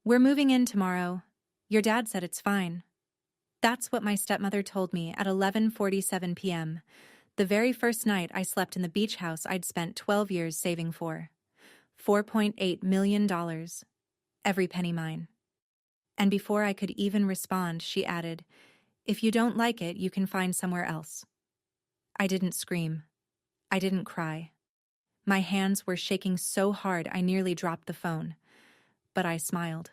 "We're moving in tomorrow. Your dad said it's fine." That's what my stepmother told me at 11:47 p.m., the very first night I slept in the beach house I'd spent 12 years saving for. $4.8 million. Every penny mine. And before I could even respond, she added, "If you don't like it, you can find somewhere else." I didn't scream. I didn't cry. My hands were shaking so hard I nearly dropped the phone. But I smiled.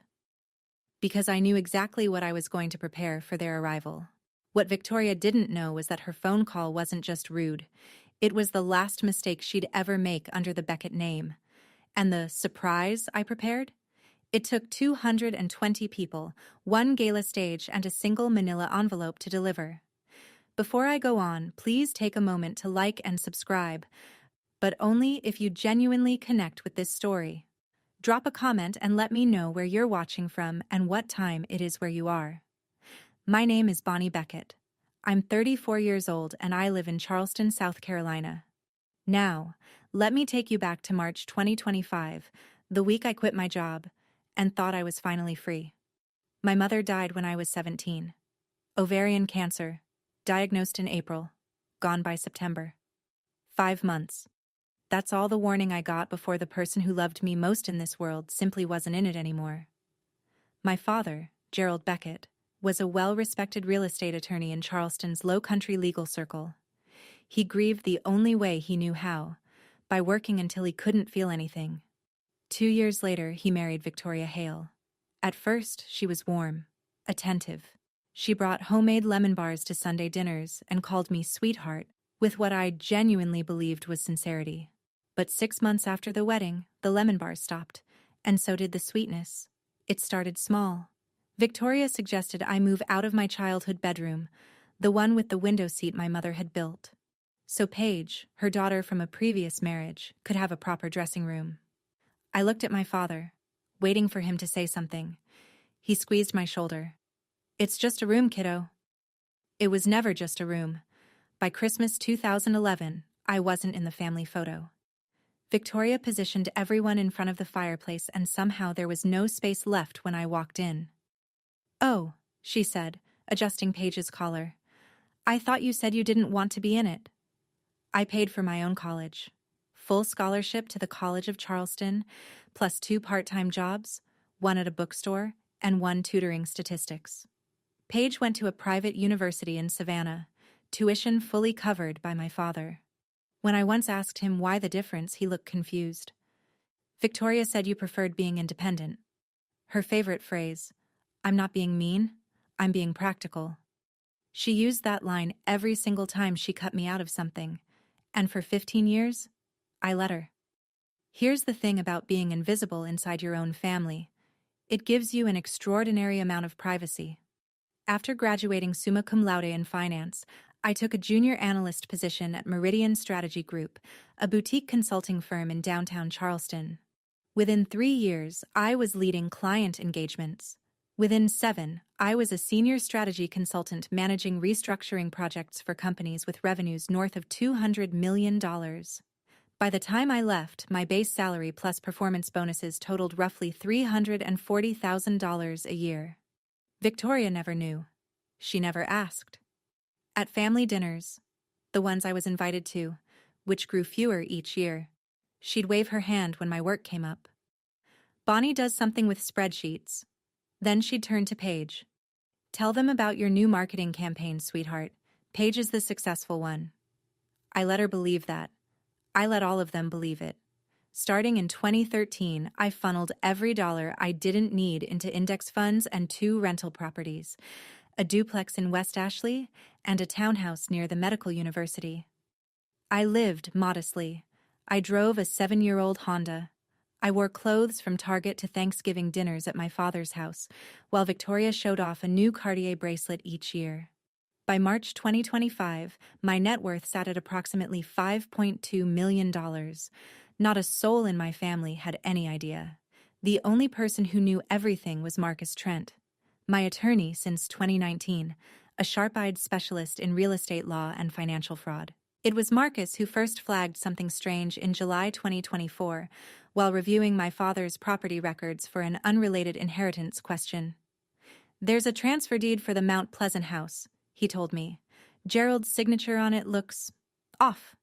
Because I knew exactly what I was going to prepare for their arrival. What Victoria didn't know was that her phone call wasn't just rude. It was the last mistake she'd ever make under the Beckett name. And the surprise I prepared? It took 220 people, one gala stage, and a single manila envelope to deliver. Before I go on, please take a moment to like and subscribe, but only if you genuinely connect with this story. Drop a comment and let me know where you're watching from and what time it is where you are. My name is Bonnie Beckett. I'm 34 years old and I live in Charleston, South Carolina. Now, let me take you back to March 2025, the week I quit my job and thought I was finally free. My mother died when I was 17. Ovarian cancer, diagnosed in April, gone by September. 5 months. That's all the warning I got before the person who loved me most in this world simply wasn't in it anymore. My father, Gerald Beckett, was a well-respected real estate attorney in Charleston's low-country legal circle. He grieved the only way he knew how, by working until he couldn't feel anything. 2 years later, he married Victoria Hale. At first, she was warm, attentive. She brought homemade lemon bars to Sunday dinners and called me sweetheart, with what I genuinely believed was sincerity. But 6 months after the wedding, the lemon bars stopped, and so did the sweetness. It started small. Victoria suggested I move out of my childhood bedroom, the one with the window seat my mother had built, so Paige, her daughter from a previous marriage, could have a proper dressing room. I looked at my father, waiting for him to say something. He squeezed my shoulder. "It's just a room, kiddo." It was never just a room. By Christmas 2011, I wasn't in the family photo. Victoria positioned everyone in front of the fireplace and somehow there was no space left when I walked in. "Oh," she said, adjusting Paige's collar. "I thought you said you didn't want to be in it." I paid for my own college. Full scholarship to the College of Charleston, plus 2 part-time jobs, one at a bookstore, and 1 tutoring statistics. Paige went to a private university in Savannah, tuition fully covered by my father. When I once asked him why the difference, he looked confused. "Victoria said you preferred being independent." Her favorite phrase, "I'm not being mean, I'm being practical." She used that line every single time she cut me out of something, and for 15 years, I let her. Here's the thing about being invisible inside your own family. It gives you an extraordinary amount of privacy. After graduating summa cum laude in finance, I took a junior analyst position at Meridian Strategy Group, a boutique consulting firm in downtown Charleston. Within 3 years, I was leading client engagements. Within 7, I was a senior strategy consultant managing restructuring projects for companies with revenues north of $200 million. By the time I left, my base salary plus performance bonuses totaled roughly $340,000 a year. Victoria never knew. She never asked. At family dinners, the ones I was invited to, which grew fewer each year, she'd wave her hand when my work came up. "Bonnie does something with spreadsheets." Then she'd turn to Paige. "Tell them about your new marketing campaign, sweetheart. Paige is the successful one." I let her believe that. I let all of them believe it. Starting in 2013, I funneled every dollar I didn't need into index funds and 2 rental properties, a duplex in West Ashley and a townhouse near the medical university. I lived modestly. I drove a 7-year-old Honda. I wore clothes from Target to Thanksgiving dinners at my father's house, while Victoria showed off a new Cartier bracelet each year. By March 2025, my net worth sat at approximately $5.2 million. Not a soul in my family had any idea. The only person who knew everything was Marcus Trent, my attorney since 2019, a sharp-eyed specialist in real estate law and financial fraud. It was Marcus who first flagged something strange in July 2024, while reviewing my father's property records for an unrelated inheritance question. "There's a transfer deed for the Mount Pleasant house," he told me. "Gerald's signature on it looks off.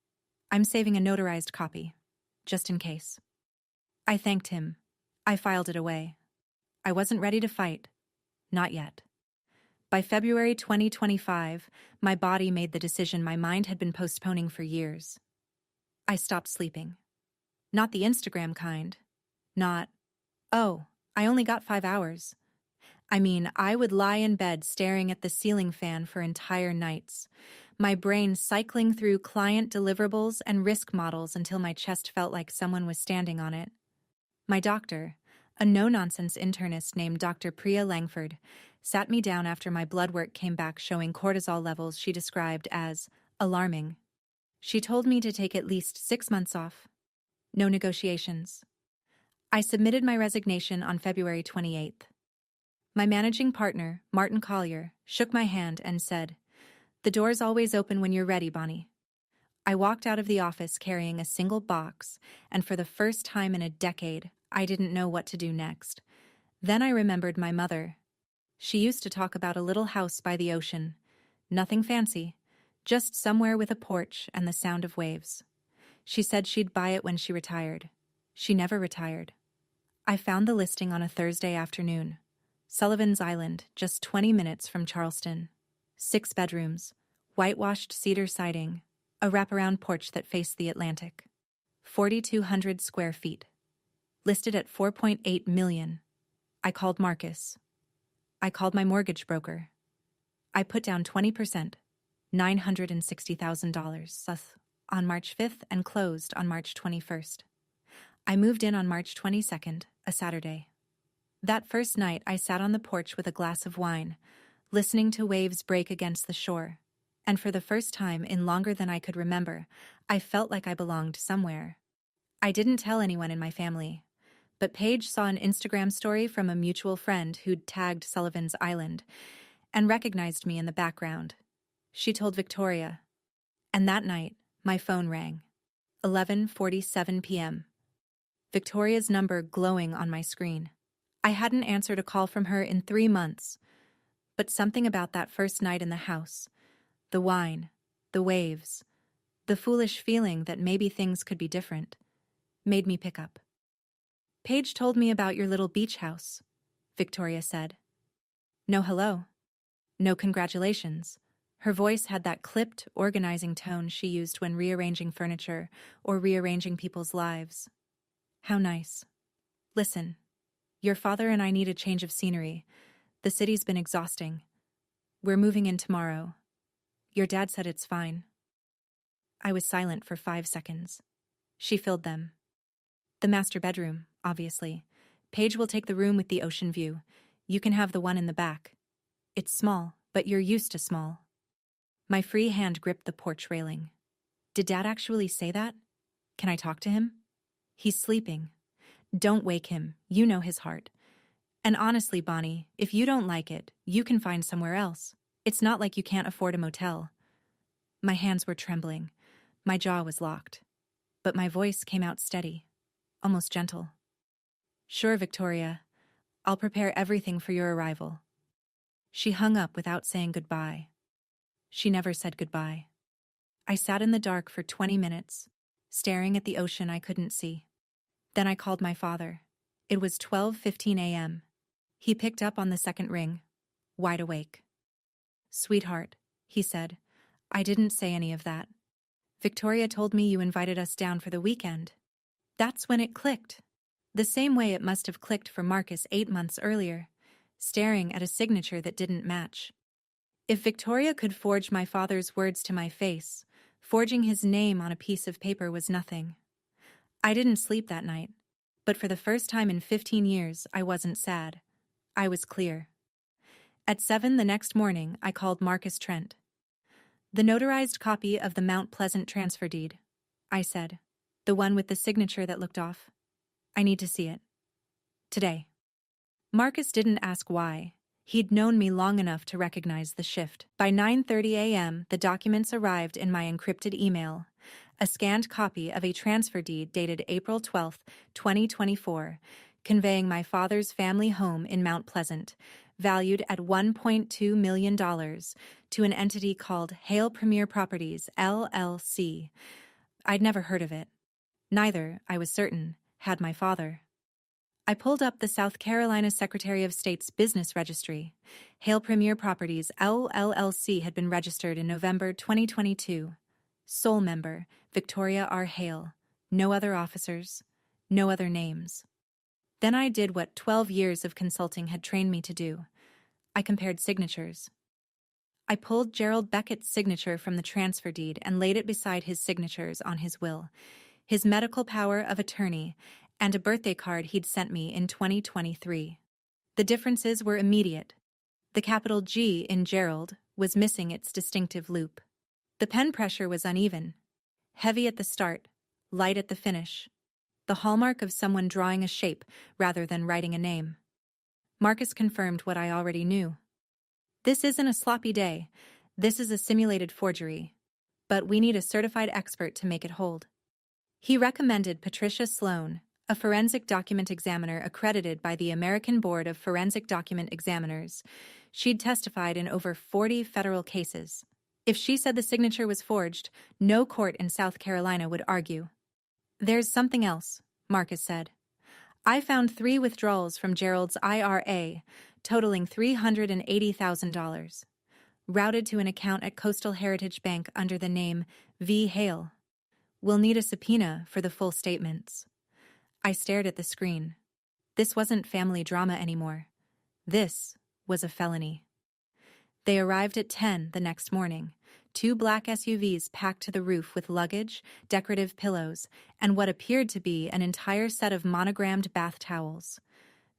I'm saving a notarized copy, just in case." I thanked him. I filed it away. I wasn't ready to fight. Not yet. By February 2025, my body made the decision my mind had been postponing for years. I stopped sleeping. Not the Instagram kind. Not, "Oh, I only got 5 hours." I mean, I would lie in bed staring at the ceiling fan for entire nights, my brain cycling through client deliverables and risk models until my chest felt like someone was standing on it. My doctor, a no-nonsense internist named Dr. Priya Langford, sat me down after my blood work came back showing cortisol levels she described as alarming. She told me to take at least 6 months off. No negotiations. I submitted my resignation on February 28th. My managing partner, Martin Collier, shook my hand and said, "The door's always open when you're ready, Bonnie." I walked out of the office carrying a single box, and for the first time in a decade, I didn't know what to do next. Then I remembered my mother. She used to talk about a little house by the ocean. Nothing fancy, just somewhere with a porch and the sound of waves. She said she'd buy it when she retired. She never retired. I found the listing on a Thursday afternoon. Sullivan's Island, just 20 minutes from Charleston. 6 bedrooms, whitewashed cedar siding, a wraparound porch that faced the Atlantic. 4,200 square feet. Listed at $4.8 million. I called Marcus. I called my mortgage broker. I put down 20%, $960,000, on March 5th and closed on March 21st. I moved in on March 22nd, a Saturday. That first night, I sat on the porch with a glass of wine, listening to waves break against the shore, and for the first time in longer than I could remember, I felt like I belonged somewhere. I didn't tell anyone in my family, but Paige saw an Instagram story from a mutual friend who'd tagged Sullivan's Island and recognized me in the background. She told Victoria, and that night, my phone rang. 11:47 p.m. Victoria's number glowing on my screen. I hadn't answered a call from her in 3 months, but something about that first night in the house, the wine, the waves, the foolish feeling that maybe things could be different, made me pick up. "Paige told me about your little beach house," Victoria said. No hello. No congratulations. Her voice had that clipped, organizing tone she used when rearranging furniture or rearranging people's lives. How nice. "Listen, your father and I need a change of scenery. The city's been exhausting. We're moving in tomorrow. Your dad said it's fine." I was silent for 5 seconds. She filled them. "The master bedroom, obviously. Paige will take the room with the ocean view. You can have the one in the back. It's small, but you're used to small." My free hand gripped the porch railing. Did Dad actually say that? Can I talk to him? He's sleeping. Don't wake him. You know his heart. And honestly, Bonnie, if you don't like it, you can find somewhere else. It's not like you can't afford a motel. My hands were trembling. My jaw was locked. But my voice came out steady, almost gentle. "Sure, Victoria. I'll prepare everything for your arrival." She hung up without saying goodbye. She never said goodbye. I sat in the dark for 20 minutes, staring at the ocean I couldn't see. Then I called my father. It was 12:15 a.m. He picked up on the second ring, wide awake. "Sweetheart," he said, "I didn't say any of that. Victoria told me you invited us down for the weekend." That's when it clicked. The same way it must have clicked for Marcus 8 months earlier, staring at a signature that didn't match. If Victoria could forge my father's words to my face, forging his name on a piece of paper was nothing. I didn't sleep that night, but for the first time in 15 years, I wasn't sad. I was clear. At 7 the next morning, I called Marcus Trent. "The notarized copy of the Mount Pleasant transfer deed," I said. "The one with the signature that looked off. I need to see it. Today." Marcus didn't ask why. He'd known me long enough to recognize the shift. By 9:30 a.m., the documents arrived in my encrypted email. A scanned copy of a transfer deed dated April 12, 2024, conveying my father's family home in Mount Pleasant, valued at $1.2 million, to an entity called Hale Premier Properties, LLC. I'd never heard of it. Neither, I was certain, had my father. I pulled up the South Carolina Secretary of State's business registry. Hale Premier Properties, LLC had been registered in November 2022. Sole member, Victoria R. Hale. No other officers. No other names. Then I did what 12 years of consulting had trained me to do. I compared signatures. I pulled Gerald Beckett's signature from the transfer deed and laid it beside his signatures on his will, his medical power of attorney, and a birthday card he'd sent me in 2023. The differences were immediate. The capital G in Gerald was missing its distinctive loop. The pen pressure was uneven, heavy at the start, light at the finish, the hallmark of someone drawing a shape rather than writing a name. Marcus confirmed what I already knew. This isn't a sloppy day. This is a simulated forgery. But we need a certified expert to make it hold. He recommended Patricia Sloan, a forensic document examiner accredited by the American Board of Forensic Document Examiners. She'd testified in over 40 federal cases. If she said the signature was forged, no court in South Carolina would argue. There's something else, Marcus said. I found 3 withdrawals from Gerald's IRA, totaling $380,000, routed to an account at Coastal Heritage Bank under the name V. Hale. We'll need a subpoena for the full statements. I stared at the screen. This wasn't family drama anymore. This was a felony. They arrived at 10 the next morning, 2 black SUVs packed to the roof with luggage, decorative pillows, and what appeared to be an entire set of monogrammed bath towels.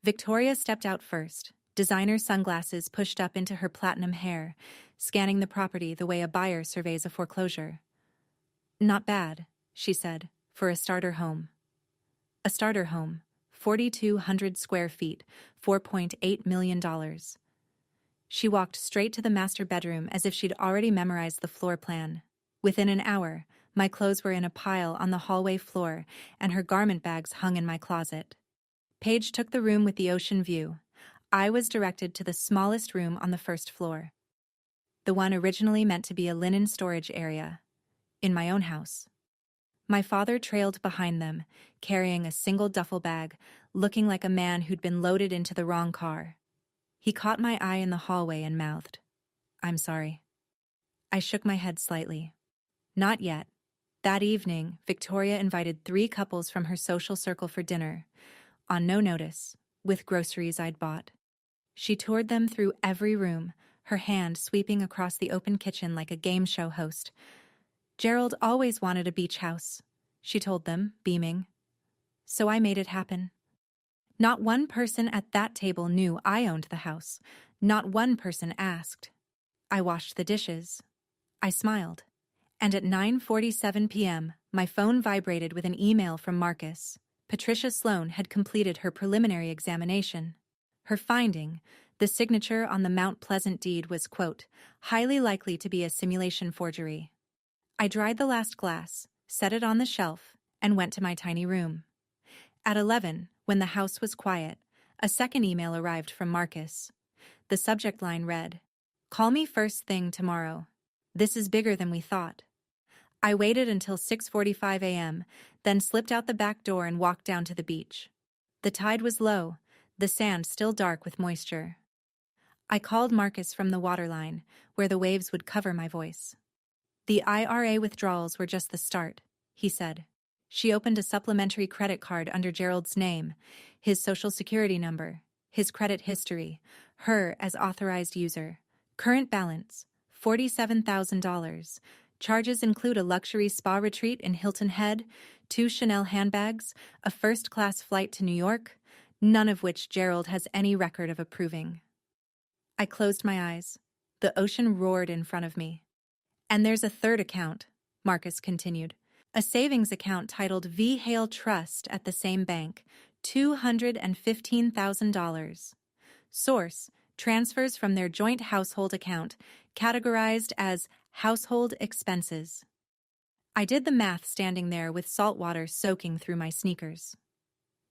Victoria stepped out first, designer sunglasses pushed up into her platinum hair, scanning the property the way a buyer surveys a foreclosure. Not bad, she said, for a starter home. A starter home, 4,200 square feet, $4.8 million. She walked straight to the master bedroom as if she'd already memorized the floor plan. Within an hour, my clothes were in a pile on the hallway floor, and her garment bags hung in my closet. Paige took the room with the ocean view. I was directed to the smallest room on the first floor. The one originally meant to be a linen storage area. In my own house. My father trailed behind them, carrying a single duffel bag, looking like a man who'd been loaded into the wrong car. He caught my eye in the hallway and mouthed, "I'm sorry." I shook my head slightly. Not yet. That evening, Victoria invited 3 couples from her social circle for dinner, on no notice, with groceries I'd bought. She toured them through every room, her hand sweeping across the open kitchen like a game show host. Gerald always wanted a beach house, she told them, beaming. So I made it happen. Not one person at that table knew I owned the house. Not one person asked. I washed the dishes. I smiled. And at 9:47 p.m., my phone vibrated with an email from Marcus. Patricia Sloan had completed her preliminary examination. Her finding, the signature on the Mount Pleasant deed, was, quote, highly likely to be a simulation forgery. I dried the last glass, set it on the shelf, and went to my tiny room. At 11, when the house was quiet, a second email arrived from Marcus. The subject line read, "Call me first thing tomorrow. This is bigger than we thought." I waited until 6:45 a.m., then slipped out the back door and walked down to the beach. The tide was low, the sand still dark with moisture. I called Marcus from the waterline, where the waves would cover my voice. "The IRA withdrawals were just the start," he said. She opened a supplementary credit card under Gerald's name, his social security number, his credit history, her as authorized user. Current balance, $47,000. Charges include a luxury spa retreat in Hilton Head, 2 Chanel handbags, a first-class flight to New York, none of which Gerald has any record of approving. I closed my eyes. The ocean roared in front of me. "And there's a third account," Marcus continued. "A savings account titled V. Hale Trust at the same bank, $215,000. Source, transfers from their joint household account, categorized as household expenses." I did the math standing there with salt water soaking through my sneakers.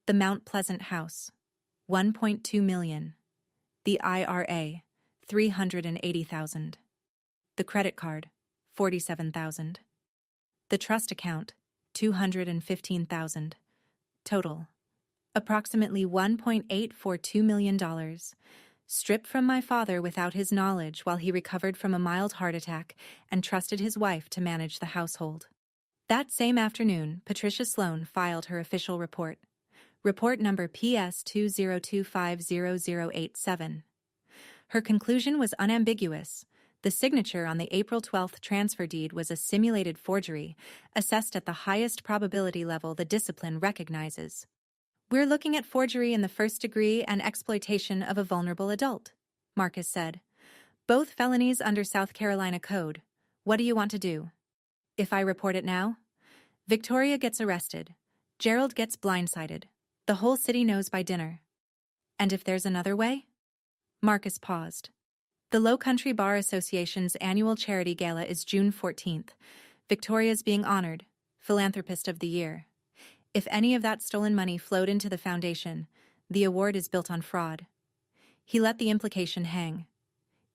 The Mount Pleasant house, 1.2 million. The IRA, 380,000. The credit card, 47,000. The trust account, 215,000. Total, approximately $1.842 million, stripped from my father without his knowledge while he recovered from a mild heart attack and trusted his wife to manage the household. That same afternoon, Patricia Sloan filed her official report. Report number PS 202500087. Her conclusion was unambiguous. The signature on the April 12th transfer deed was a simulated forgery, assessed at the highest probability level the discipline recognizes. We're looking at forgery in the first degree and exploitation of a vulnerable adult, Marcus said. Both felonies under South Carolina Code. What do you want to do? If I report it now? Victoria gets arrested. Gerald gets blindsided. The whole city knows by dinner. And if there's another way? Marcus paused. The Low Country Bar Association's annual charity gala is June 14th. Victoria's being honored, Philanthropist of the Year. If any of that stolen money flowed into the foundation, the award is built on fraud. He let the implication hang.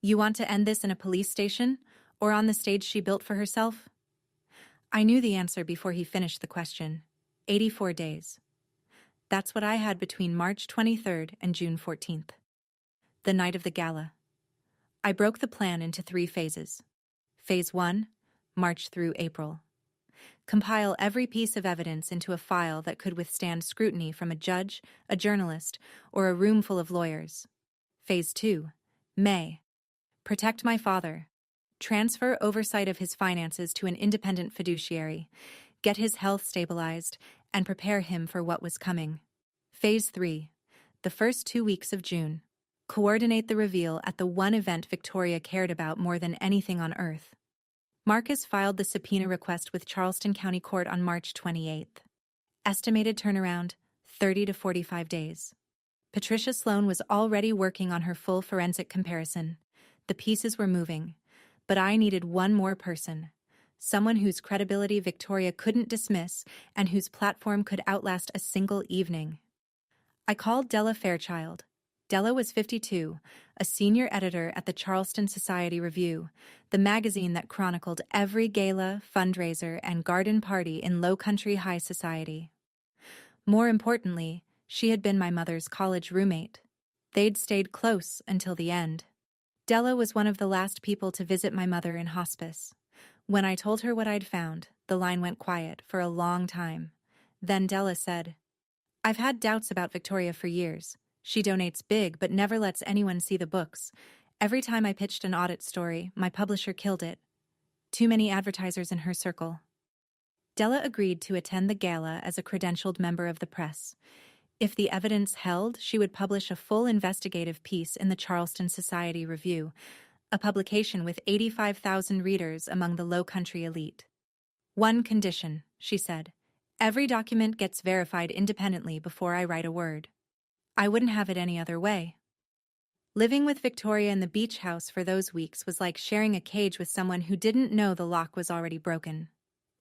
You want to end this in a police station, or on the stage she built for herself? I knew the answer before he finished the question. 84 days. That's what I had between March 23rd and June 14th. The night of the gala. I broke the plan into 3 phases. Phase 1, March through April. Compile every piece of evidence into a file that could withstand scrutiny from a judge, a journalist, or a room full of lawyers. Phase 2, May. Protect my father. Transfer oversight of his finances to an independent fiduciary. Get his health stabilized, and prepare him for what was coming. Phase 3, the first 2 weeks of June. Coordinate the reveal at the one event Victoria cared about more than anything on earth. Marcus filed the subpoena request with Charleston County Court on March 28th. Estimated turnaround, 30 to 45 days. Patricia Sloan was already working on her full forensic comparison. The pieces were moving, but I needed one more person. Someone whose credibility Victoria couldn't dismiss and whose platform could outlast a single evening. I called Della Fairchild. Della was 52, a senior editor at the Charleston Society Review, the magazine that chronicled every gala, fundraiser, and garden party in Low Country high society. More importantly, she had been my mother's college roommate. They'd stayed close until the end. Della was one of the last people to visit my mother in hospice. When I told her what I'd found, the line went quiet for a long time. Then Della said, I've had doubts about Victoria for years. She donates big but never lets anyone see the books. Every time I pitched an audit story, my publisher killed it. Too many advertisers in her circle. Della agreed to attend the gala as a credentialed member of the press. If the evidence held, she would publish a full investigative piece in the Charleston Society Review, a publication with 85,000 readers among the Low Country elite. One condition, she said. Every document gets verified independently before I write a word. I wouldn't have it any other way. Living with Victoria in the beach house for those weeks was like sharing a cage with someone who didn't know the lock was already broken.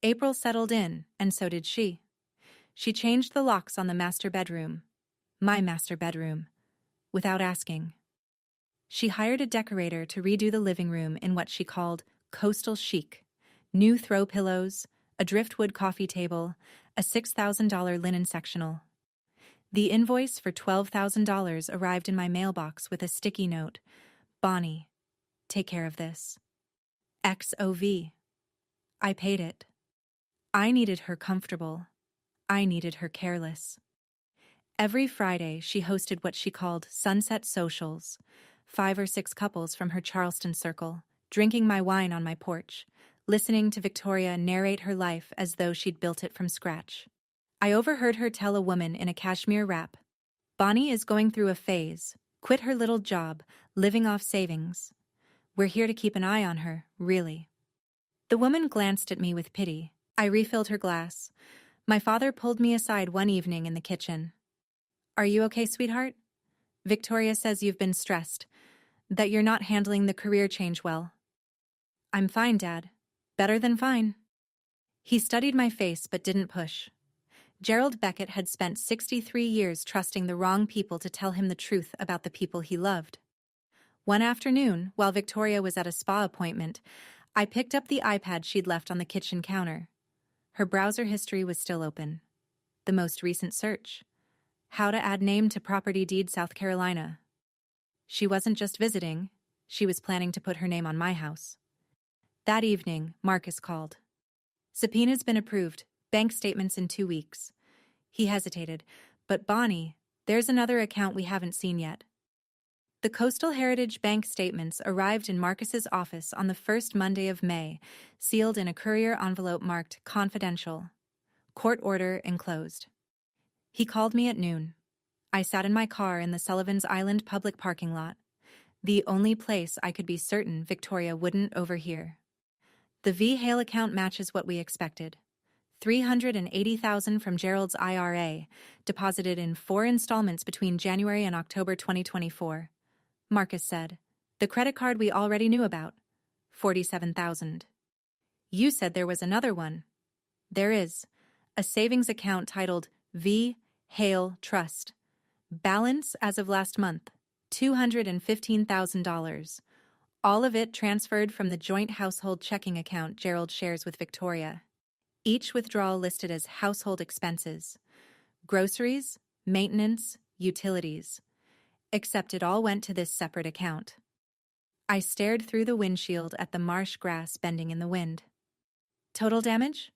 April settled in, and so did she. She changed the locks on the master bedroom, my master bedroom, without asking. She hired a decorator to redo the living room in what she called coastal chic. New throw pillows, a driftwood coffee table, a $6,000 linen sectional. The invoice for $12,000 arrived in my mailbox with a sticky note. Bonnie, take care of this. XOV. I paid it. I needed her comfortable. I needed her careless. Every Friday, she hosted what she called sunset socials. 5 or 6 couples from her Charleston circle, drinking my wine on my porch, listening to Victoria narrate her life as though she'd built it from scratch. I overheard her tell a woman in a cashmere wrap, Bonnie is going through a phase, quit her little job, living off savings. We're here to keep an eye on her, really. The woman glanced at me with pity. I refilled her glass. My father pulled me aside one evening in the kitchen. Are you okay, sweetheart? Victoria says you've been stressed, that you're not handling the career change well. I'm fine, Dad. Better than fine. He studied my face but didn't push. Gerald Beckett had spent 63 years trusting the wrong people to tell him the truth about the people he loved. One afternoon, while Victoria was at a spa appointment, I picked up the iPad she'd left on the kitchen counter. Her browser history was still open. The most recent search: how to add name to property deed South Carolina. She wasn't just visiting, she was planning to put her name on my house. That evening, Marcus called. Subpoena's been approved, bank statements in 2 weeks. He hesitated. But Bonnie, there's another account we haven't seen yet. The Coastal Heritage Bank statements arrived in Marcus's office on the first Monday of May, sealed in a courier envelope marked confidential. Court order enclosed. He called me at noon. I sat in my car in the Sullivan's Island public parking lot, the only place I could be certain Victoria wouldn't overhear. The V. Hale account matches what we expected. $380,000 from Gerald's IRA, deposited in 4 installments between January and October 2024. Marcus said. The credit card we already knew about. $47,000. You said there was another one. There is. A savings account titled V. Hale Trust. Balance as of last month, $215,000. All of it transferred from the joint household checking account Gerald shares with Victoria. Each withdrawal listed as household expenses: groceries, maintenance, utilities. Except it all went to this separate account. I stared through the windshield at the marsh grass bending in the wind. Total damage?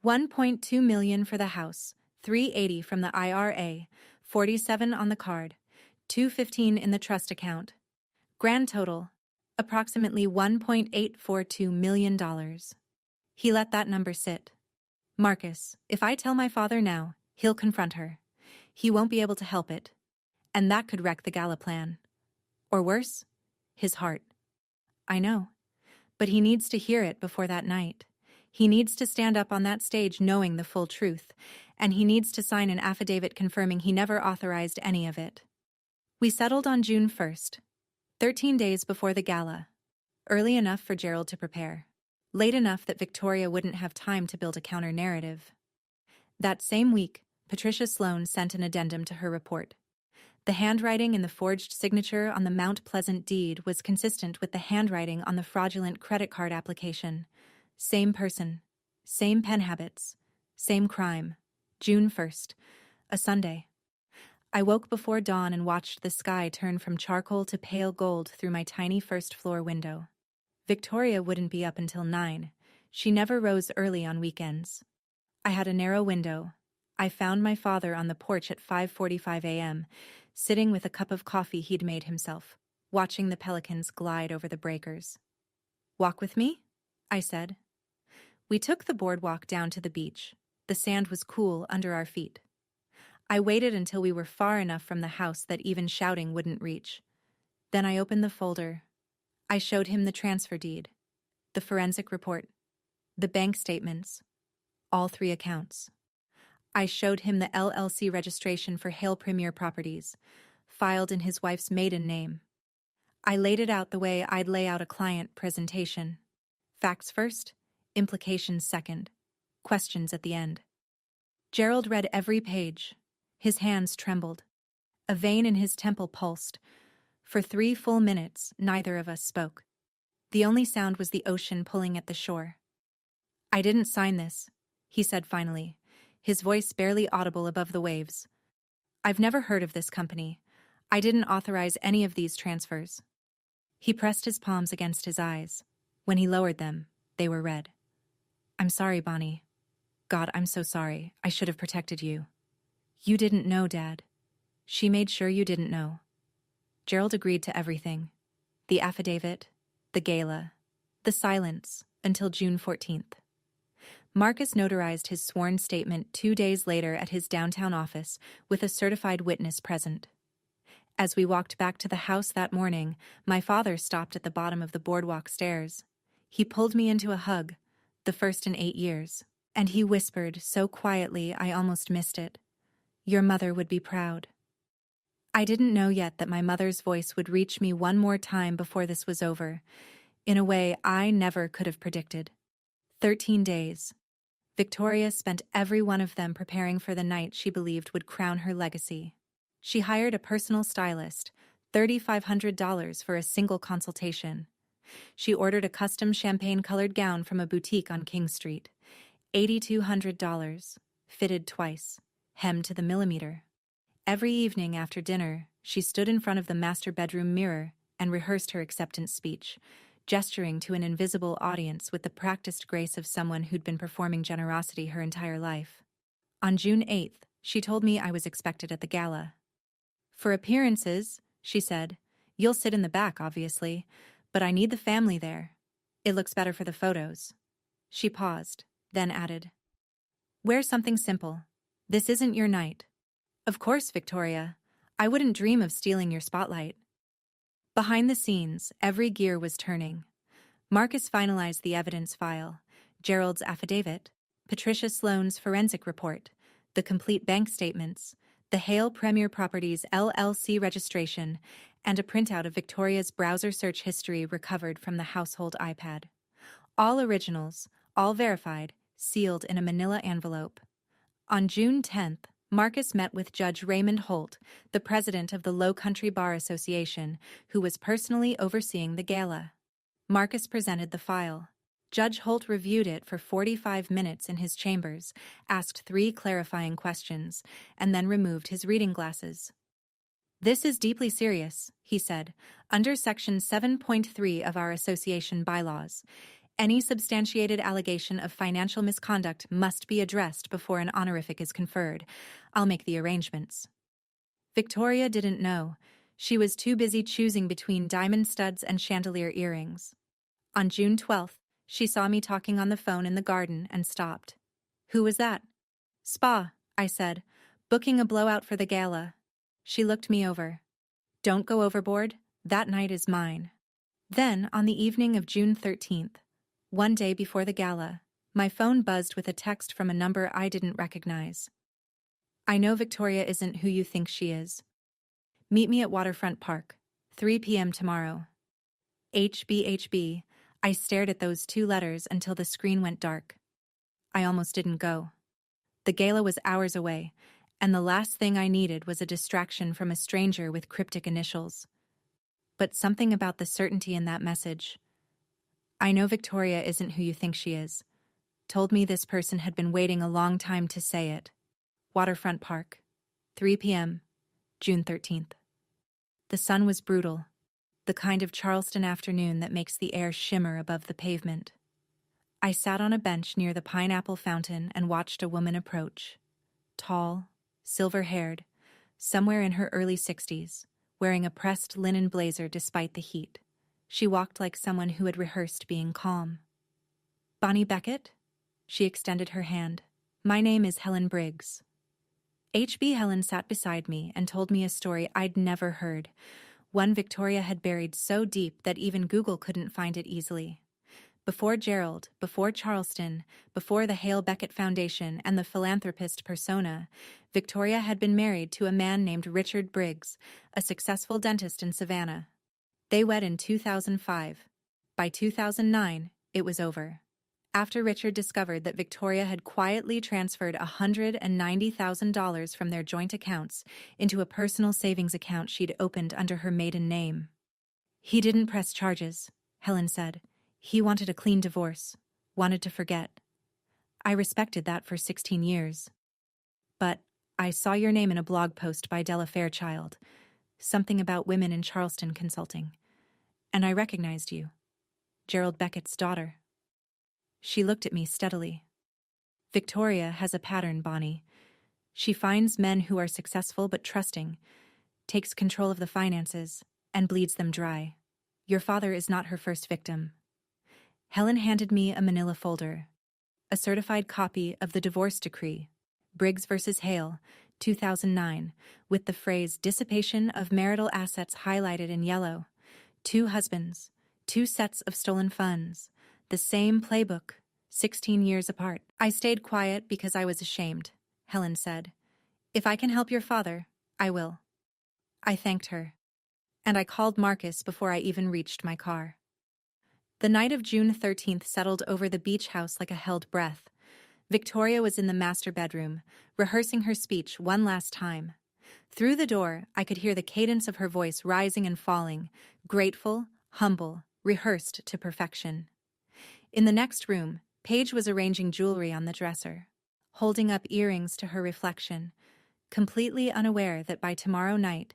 $1.2 million for the house, $380 from the IRA, $47 on the card, $215 in the trust account. Grand total, approximately $1.842 million. He let that number sit. Marcus, if I tell my father now, he'll confront her. He won't be able to help it. And that could wreck the gala plan. Or worse, his heart. I know. But he needs to hear it before that night. He needs to stand up on that stage knowing the full truth, and he needs to sign an affidavit confirming he never authorized any of it. We settled on June 1st, 13 days before the gala. Early enough for Gerald to prepare. Late enough that Victoria wouldn't have time to build a counter-narrative. That same week, Patricia Sloan sent an addendum to her report. The handwriting in the forged signature on the Mount Pleasant deed was consistent with the handwriting on the fraudulent credit card application. Same person, same pen habits, same crime. June 1st, a Sunday. I woke before dawn and watched the sky turn from charcoal to pale gold through my tiny first-floor window. Victoria wouldn't be up until 9. She never rose early on weekends. I had a narrow window. I found my father on the porch at 5:45 a.m., sitting with a cup of coffee he'd made himself, watching the pelicans glide over the breakers. Walk with me? I said. We took the boardwalk down to the beach. The sand was cool under our feet. I waited until we were far enough from the house that even shouting wouldn't reach. Then I opened the folder. I showed him the transfer deed, the forensic report, the bank statements, all 3 accounts. I showed him the LLC registration for Hale Premier Properties, filed in his wife's maiden name. I laid it out the way I'd lay out a client presentation. Facts first, implications second, questions at the end. Gerald read every page. His hands trembled. A vein in his temple pulsed. For 3 full minutes, neither of us spoke. The only sound was the ocean pulling at the shore. I didn't sign this, he said finally, his voice barely audible above the waves. I've never heard of this company. I didn't authorize any of these transfers. He pressed his palms against his eyes. When he lowered them, they were red. I'm sorry, Bonnie. God, I'm so sorry. I should have protected you. You didn't know, Dad. She made sure you didn't know. Gerald agreed to everything. The affidavit, the gala, the silence, until June 14th. Marcus notarized his sworn statement 2 days later at his downtown office with a certified witness present. As we walked back to the house that morning, my father stopped at the bottom of the boardwalk stairs. He pulled me into a hug, the first in 8 years, and he whispered so quietly I almost missed it. Your mother would be proud. I didn't know yet that my mother's voice would reach me one more time before this was over, in a way I never could have predicted. 13 days. Victoria spent every one of them preparing for the night she believed would crown her legacy. She hired a personal stylist, $3,500 for a single consultation. She ordered a custom champagne-colored gown from a boutique on King Street, $8,200, fitted twice, hemmed to the millimeter. Every evening after dinner, she stood in front of the master bedroom mirror and rehearsed her acceptance speech, gesturing to an invisible audience with the practiced grace of someone who'd been performing generosity her entire life. On June 8th, she told me I was expected at the gala. "For appearances," she said, "you'll sit in the back, obviously, but I need the family there. It looks better for the photos." She paused, then added, "Wear something simple. This isn't your night." "Of course, Victoria. I wouldn't dream of stealing your spotlight." Behind the scenes, every gear was turning. Marcus finalized the evidence file, Gerald's affidavit, Patricia Sloane's forensic report, the complete bank statements, the Hale Premier Properties LLC registration, and a printout of Victoria's browser search history recovered from the household iPad. All originals, all verified, sealed in a manila envelope. On June 10th, Marcus met with Judge Raymond Holt, the president of the Low Country Bar Association, who was personally overseeing the gala. Marcus presented the file. Judge Holt reviewed it for 45 minutes in his chambers, asked 3 clarifying questions, and then removed his reading glasses. "This is deeply serious," he said, "under Section 7.3 of our association bylaws. Any substantiated allegation of financial misconduct must be addressed before an honorific is conferred. I'll make the arrangements." Victoria didn't know. She was too busy choosing between diamond studs and chandelier earrings. On June 12th, she saw me talking on the phone in the garden and stopped. "Who was that?" "Spa," I said, "booking a blowout for the gala." She looked me over. "Don't go overboard. That night is mine." Then, on the evening of June 13th, one day before the gala, my phone buzzed with a text from a number I didn't recognize. "I know Victoria isn't who you think she is. Meet me at Waterfront Park, 3 p.m. tomorrow." HBHB. I stared at those 2 letters until the screen went dark. I almost didn't go. The gala was hours away, and the last thing I needed was a distraction from a stranger with cryptic initials. But something about the certainty in that message. "I know Victoria isn't who you think she is," told me this person had been waiting a long time to say it. Waterfront Park, 3 p.m., June 13th. The sun was brutal, the kind of Charleston afternoon that makes the air shimmer above the pavement. I sat on a bench near the pineapple fountain and watched a woman approach. Tall, silver-haired, somewhere in her early 60s, wearing a pressed linen blazer despite the heat. She walked like someone who had rehearsed being calm. "Bonnie Beckett?" She extended her hand. "My name is Helen Briggs." HB Helen sat beside me and told me a story I'd never heard, one Victoria had buried so deep that even Google couldn't find it easily. Before Gerald, before Charleston, before the Hale Beckett Foundation and the philanthropist persona, Victoria had been married to a man named Richard Briggs, a successful dentist in Savannah. They wed in 2005. By 2009, it was over. After Richard discovered that Victoria had quietly transferred $190,000 from their joint accounts into a personal savings account she'd opened under her maiden name. "He didn't press charges," Helen said. "He wanted a clean divorce, wanted to forget. I respected that for 16 years. But I saw your name in a blog post by Della Fairchild, something about women in Charleston consulting, and I recognized you, Gerald Beckett's daughter." She looked at me steadily. "Victoria has a pattern, Bonnie. She finds men who are successful but trusting, takes control of the finances, and bleeds them dry. Your father is not her first victim." Helen handed me a manila folder, a certified copy of the divorce decree, Briggs versus Hale, 2009, with the phrase "dissipation of marital assets" highlighted in yellow. 2 husbands, 2 sets of stolen funds, the same playbook, 16 years apart. "I stayed quiet because I was ashamed," Helen said. "If I can help your father, I will." I thanked her, and I called Marcus before I even reached my car. The night of June 13th settled over the beach house like a held breath. Victoria was in the master bedroom, rehearsing her speech one last time. Through the door, I could hear the cadence of her voice rising and falling, grateful, humble, rehearsed to perfection. In the next room, Paige was arranging jewelry on the dresser, holding up earrings to her reflection, completely unaware that by tomorrow night,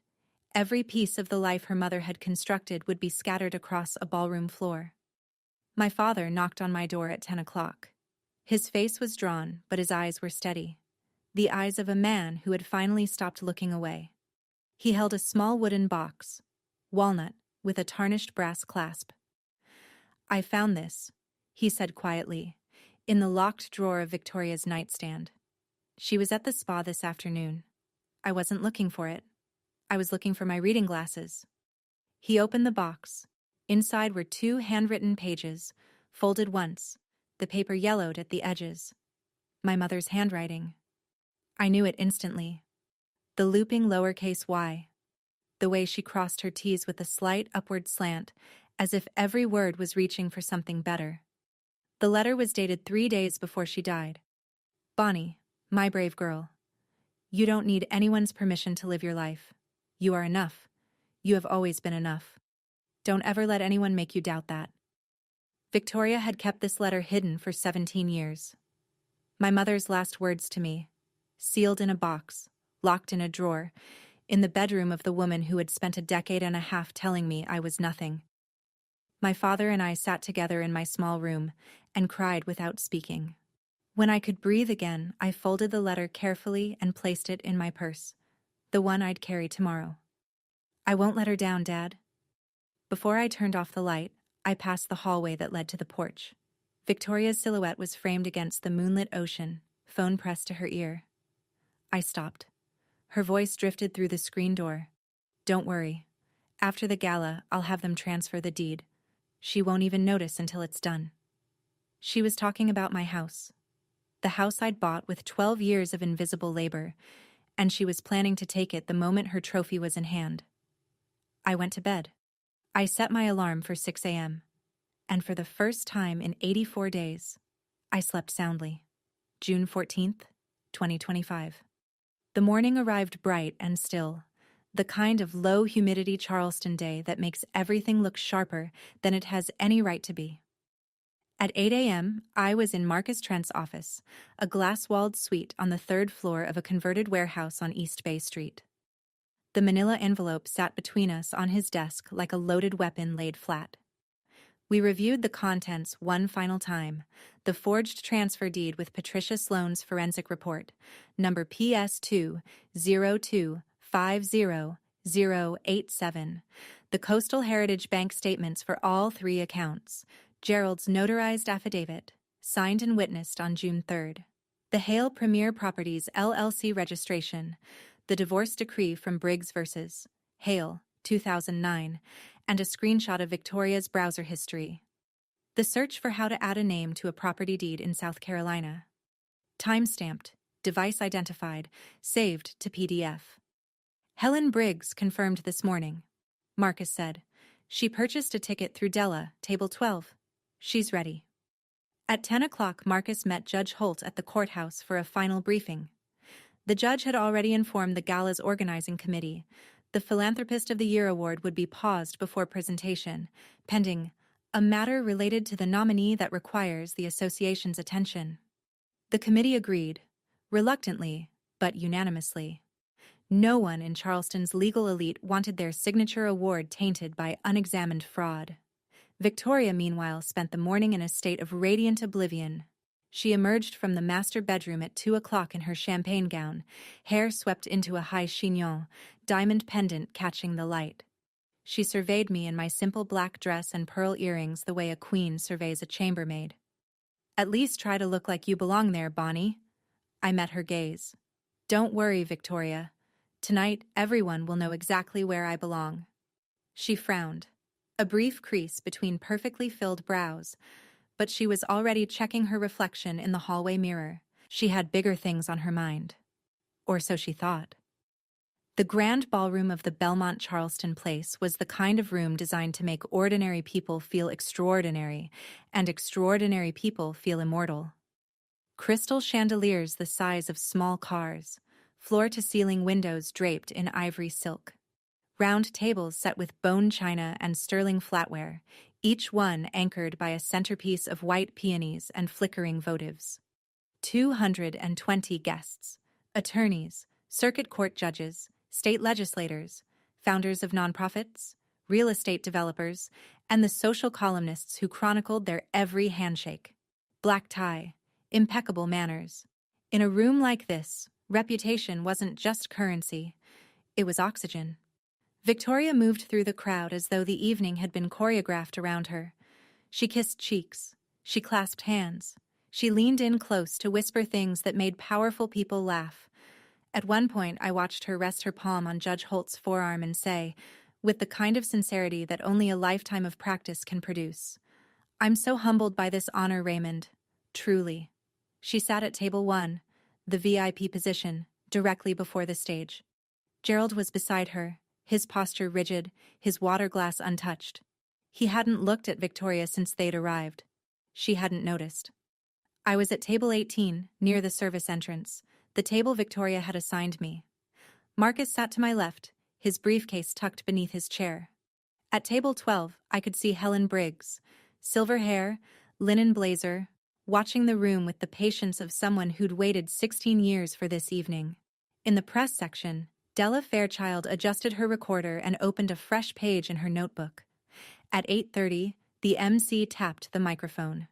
every piece of the life her mother had constructed would be scattered across a ballroom floor. My father knocked on my door at 10 o'clock. His face was drawn, but his eyes were steady. The eyes of a man who had finally stopped looking away. He held a small wooden box, walnut, with a tarnished brass clasp. "I found this," he said quietly, in the locked drawer of Victoria's nightstand. "She was at the spa this afternoon. I wasn't looking for it. I was looking for my reading glasses." He opened the box. Inside were 2 handwritten pages, folded once, the paper yellowed at the edges. My mother's handwriting. I knew it instantly. The looping lowercase y. The way she crossed her T's with a slight upward slant, as if every word was reaching for something better. The letter was dated 3 days before she died. "Bonnie, my brave girl. You don't need anyone's permission to live your life. You are enough. You have always been enough. Don't ever let anyone make you doubt that." Victoria had kept this letter hidden for 17 years. My mother's last words to me, sealed in a box, locked in a drawer, in the bedroom of the woman who had spent a decade and a half telling me I was nothing. My father and I sat together in my small room and cried without speaking. When I could breathe again, I folded the letter carefully and placed it in my purse, the one I'd carry tomorrow. "I won't let her down, Dad." Before I turned off the light, I passed the hallway that led to the porch. Victoria's silhouette was framed against the moonlit ocean, phone pressed to her ear. I stopped. Her voice drifted through the screen door. "Don't worry. After the gala, I'll have them transfer the deed. She won't even notice until it's done." She was talking about my house. The house I'd bought with 12 years of invisible labor, and she was planning to take it the moment her trophy was in hand. I went to bed. I set my alarm for 6 a.m., and for the first time in 84 days, I slept soundly. June 14th, 2025. The morning arrived bright and still, the kind of low-humidity Charleston day that makes everything look sharper than it has any right to be. At 8 a.m., I was in Marcus Trent's office, a glass-walled suite on the 3rd floor of a converted warehouse on East Bay Street. The manila envelope sat between us on his desk like a loaded weapon laid flat. We reviewed the contents one final time, the forged transfer deed with Patricia Sloan's forensic report, number PS202500087, the Coastal Heritage Bank statements for all 3 accounts, Gerald's notarized affidavit, signed and witnessed on June 3rd, the Hale Premier Properties LLC registration, the divorce decree from Briggs vs. Hale, 2009, and a screenshot of Victoria's browser history. The search for how to add a name to a property deed in South Carolina. Time-stamped, device identified, saved to PDF. "Helen Briggs confirmed this morning," Marcus said. "She purchased a ticket through Della, table 12. She's ready." At 10 o'clock, Marcus met Judge Holt at the courthouse for a final briefing. The judge had already informed the gala's organizing committee. The Philanthropist of the Year award would be paused before presentation, pending a matter related to the nominee that requires the association's attention. The committee agreed, reluctantly, but unanimously. No one in Charleston's legal elite wanted their signature award tainted by unexamined fraud. Victoria, meanwhile, spent the morning in a state of radiant oblivion. She emerged from the master bedroom at 2 o'clock in her champagne gown, hair swept into a high chignon, diamond pendant catching the light. She surveyed me in my simple black dress and pearl earrings the way a queen surveys a chambermaid. "At least try to look like you belong there, Bonnie." I met her gaze. "Don't worry, Victoria. Tonight, everyone will know exactly where I belong." She frowned, a brief crease between perfectly filled brows, but she was already checking her reflection in the hallway mirror. She had bigger things on her mind. Or so she thought. The grand ballroom of the Belmont Charleston Place was the kind of room designed to make ordinary people feel extraordinary, and extraordinary people feel immortal. Crystal chandeliers the size of small cars, floor-to-ceiling windows draped in ivory silk. Round tables set with bone china and sterling flatware, each one anchored by a centerpiece of white peonies and flickering votives. 220 guests, attorneys, circuit court judges, state legislators, founders of nonprofits, real estate developers, and the social columnists who chronicled their every handshake. Black tie, impeccable manners. In a room like this, reputation wasn't just currency, it was oxygen. Victoria moved through the crowd as though the evening had been choreographed around her. She kissed cheeks. She clasped hands. She leaned in close to whisper things that made powerful people laugh. At one point, I watched her rest her palm on Judge Holt's forearm and say, with the kind of sincerity that only a lifetime of practice can produce, "I'm so humbled by this honor, Raymond. Truly." She sat at table 1, the VIP position, directly before the stage. Gerald was beside her, his posture rigid, his water glass untouched. He hadn't looked at Victoria since they'd arrived. She hadn't noticed. I was at table 18, near the service entrance, the table Victoria had assigned me. Marcus sat to my left, his briefcase tucked beneath his chair. At table 12, I could see Helen Briggs, silver hair, linen blazer, watching the room with the patience of someone who'd waited 16 years for this evening. In the press section, Della Fairchild adjusted her recorder and opened a fresh page in her notebook. At 8:30, the MC tapped the microphone.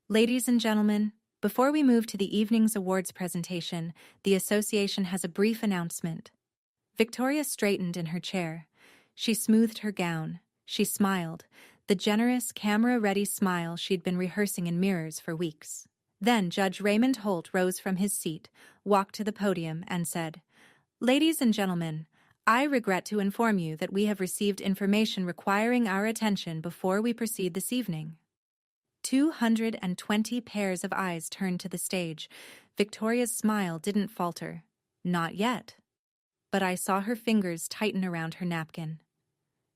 "Ladies and gentlemen, before we move to the evening's awards presentation, the association has a brief announcement." Victoria straightened in her chair. She smoothed her gown. She smiled, the generous, camera-ready smile she'd been rehearsing in mirrors for weeks. Then Judge Raymond Holt rose from his seat, walked to the podium, and said, "Ladies and gentlemen, I regret to inform you that we have received information requiring our attention before we proceed this evening." 220 pairs of eyes turned to the stage. Victoria's smile didn't falter. Not yet. But I saw her fingers tighten around her napkin.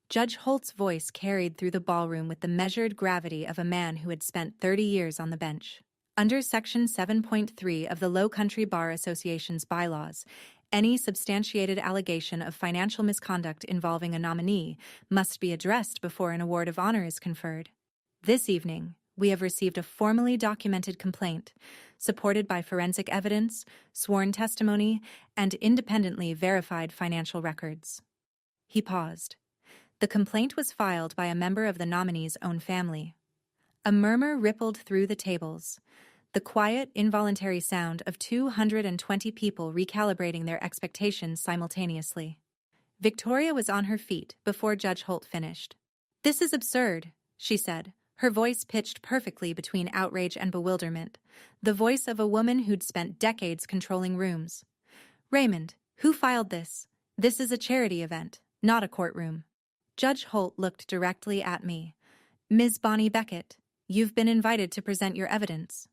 Judge Holt's voice carried through the ballroom with the measured gravity of a man who had spent 30 years on the bench. Under Section 7.3 of the Low Country Bar Association's bylaws, any substantiated allegation of financial misconduct involving a nominee must be addressed before an award of honor is conferred. This evening, we have received a formally documented complaint, supported by forensic evidence, sworn testimony, and independently verified financial records. He paused. The complaint was filed by a member of the nominee's own family. A murmur rippled through the tables, the quiet, involuntary sound of 220 people recalibrating their expectations simultaneously. Victoria was on her feet before Judge Holt finished. "This is absurd," she said, her voice pitched perfectly between outrage and bewilderment, the voice of a woman who'd spent decades controlling rooms. "Raymond, who filed this? This is a charity event, not a courtroom." Judge Holt looked directly at me. "Ms. Bonnie Beckett, you've been invited to present your evidence."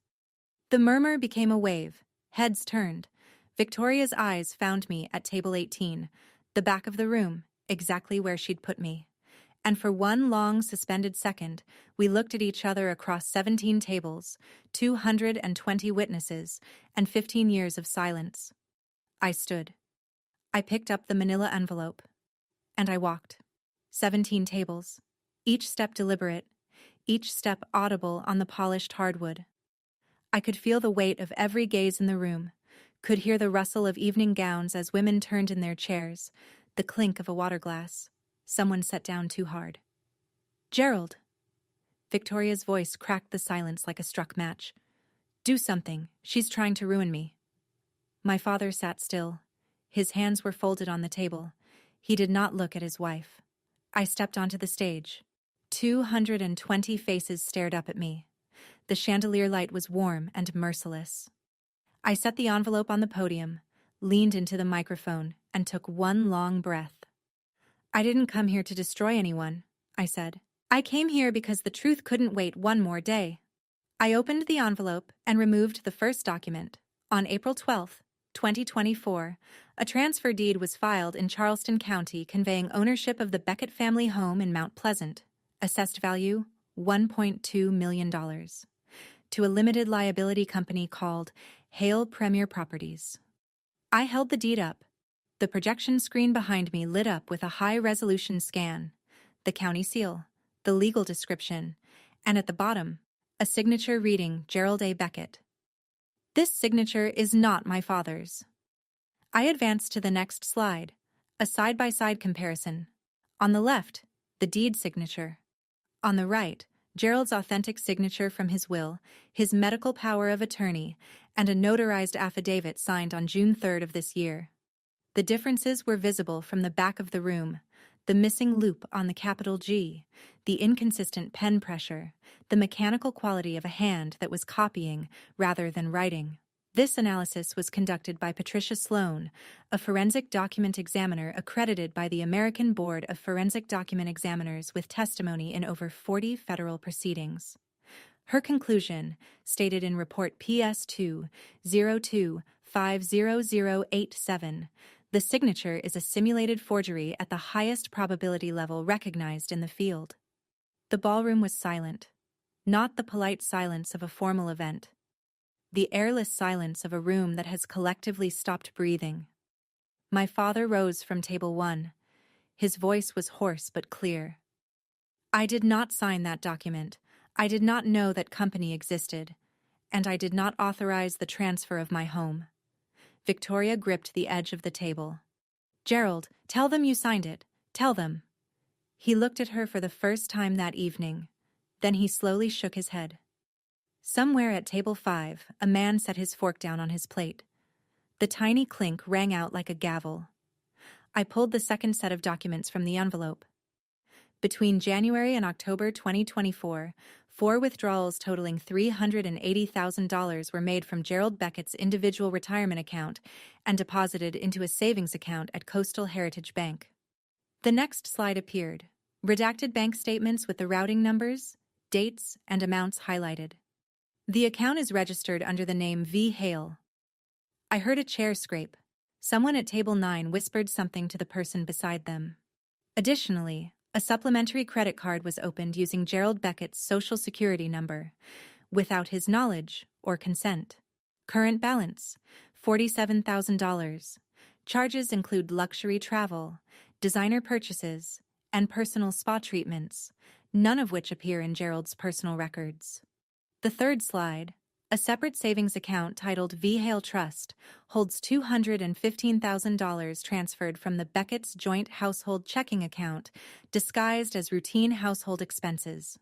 The murmur became a wave. Heads turned. Victoria's eyes found me at table 18, the back of the room, exactly where she'd put me. And for one long, suspended second, we looked at each other across 17 tables, 220 witnesses, and 15 years of silence. I stood. I picked up the manila envelope. And I walked. 17 tables. Each step deliberate. Each step audible on the polished hardwood. I could feel the weight of every gaze in the room, could hear the rustle of evening gowns as women turned in their chairs, the clink of a water glass. Someone sat down too hard. "Gerald." Victoria's voice cracked the silence like a struck match. "Do something. She's trying to ruin me." My father sat still. His hands were folded on the table. He did not look at his wife. I stepped onto the stage. 220 faces stared up at me. The chandelier light was warm and merciless. I set the envelope on the podium, leaned into the microphone, and took one long breath. "I didn't come here to destroy anyone," I said. "I came here because the truth couldn't wait one more day." I opened the envelope and removed the first document. On April 12, 2024, a transfer deed was filed in Charleston County conveying ownership of the Beckett family home in Mount Pleasant. Assessed value, $1.2 million. to a limited liability company called Hale Premier Properties. I held the deed up. The projection screen behind me lit up with a high-resolution scan, the county seal, the legal description, and at the bottom, a signature reading Gerald A. Beckett. This signature is not my father's. I advanced to the next slide, a side-by-side comparison. On the left, the deed signature. On the right, Gerald's authentic signature from his will, his medical power of attorney, and a notarized affidavit signed on June 3rd of this year. The differences were visible from the back of the room: the missing loop on the capital G, the inconsistent pen pressure, the mechanical quality of a hand that was copying rather than writing. This analysis was conducted by Patricia Sloan, a forensic document examiner accredited by the American Board of Forensic Document Examiners with testimony in over 40 federal proceedings. Her conclusion, stated in Report PS2 02-50087, the signature is a simulated forgery at the highest probability level recognized in the field. The ballroom was silent, not the polite silence of a formal event. The airless silence of a room that has collectively stopped breathing. My father rose from table 1. His voice was hoarse but clear. I did not sign that document. I did not know that company existed. And I did not authorize the transfer of my home. Victoria gripped the edge of the table. Gerald, tell them you signed it. Tell them. He looked at her for the first time that evening. Then he slowly shook his head. Somewhere at table 5, a man set his fork down on his plate. The tiny clink rang out like a gavel. I pulled the second set of documents from the envelope. Between January and October 2024, 4 withdrawals totaling $380,000 were made from Gerald Beckett's individual retirement account and deposited into a savings account at Coastal Heritage Bank. The next slide appeared: redacted bank statements with the routing numbers, dates, and amounts highlighted. The account is registered under the name V. Hale. I heard a chair scrape. Someone at table 9 whispered something to the person beside them. Additionally, a supplementary credit card was opened using Gerald Beckett's Social Security number, without his knowledge or consent. Current balance: $47,000. Charges include luxury travel, designer purchases, and personal spa treatments, none of which appear in Gerald's personal records. The third slide, a separate savings account titled V. Hale Trust, holds $215,000 transferred from the Beckett's joint household checking account, disguised as routine household expenses.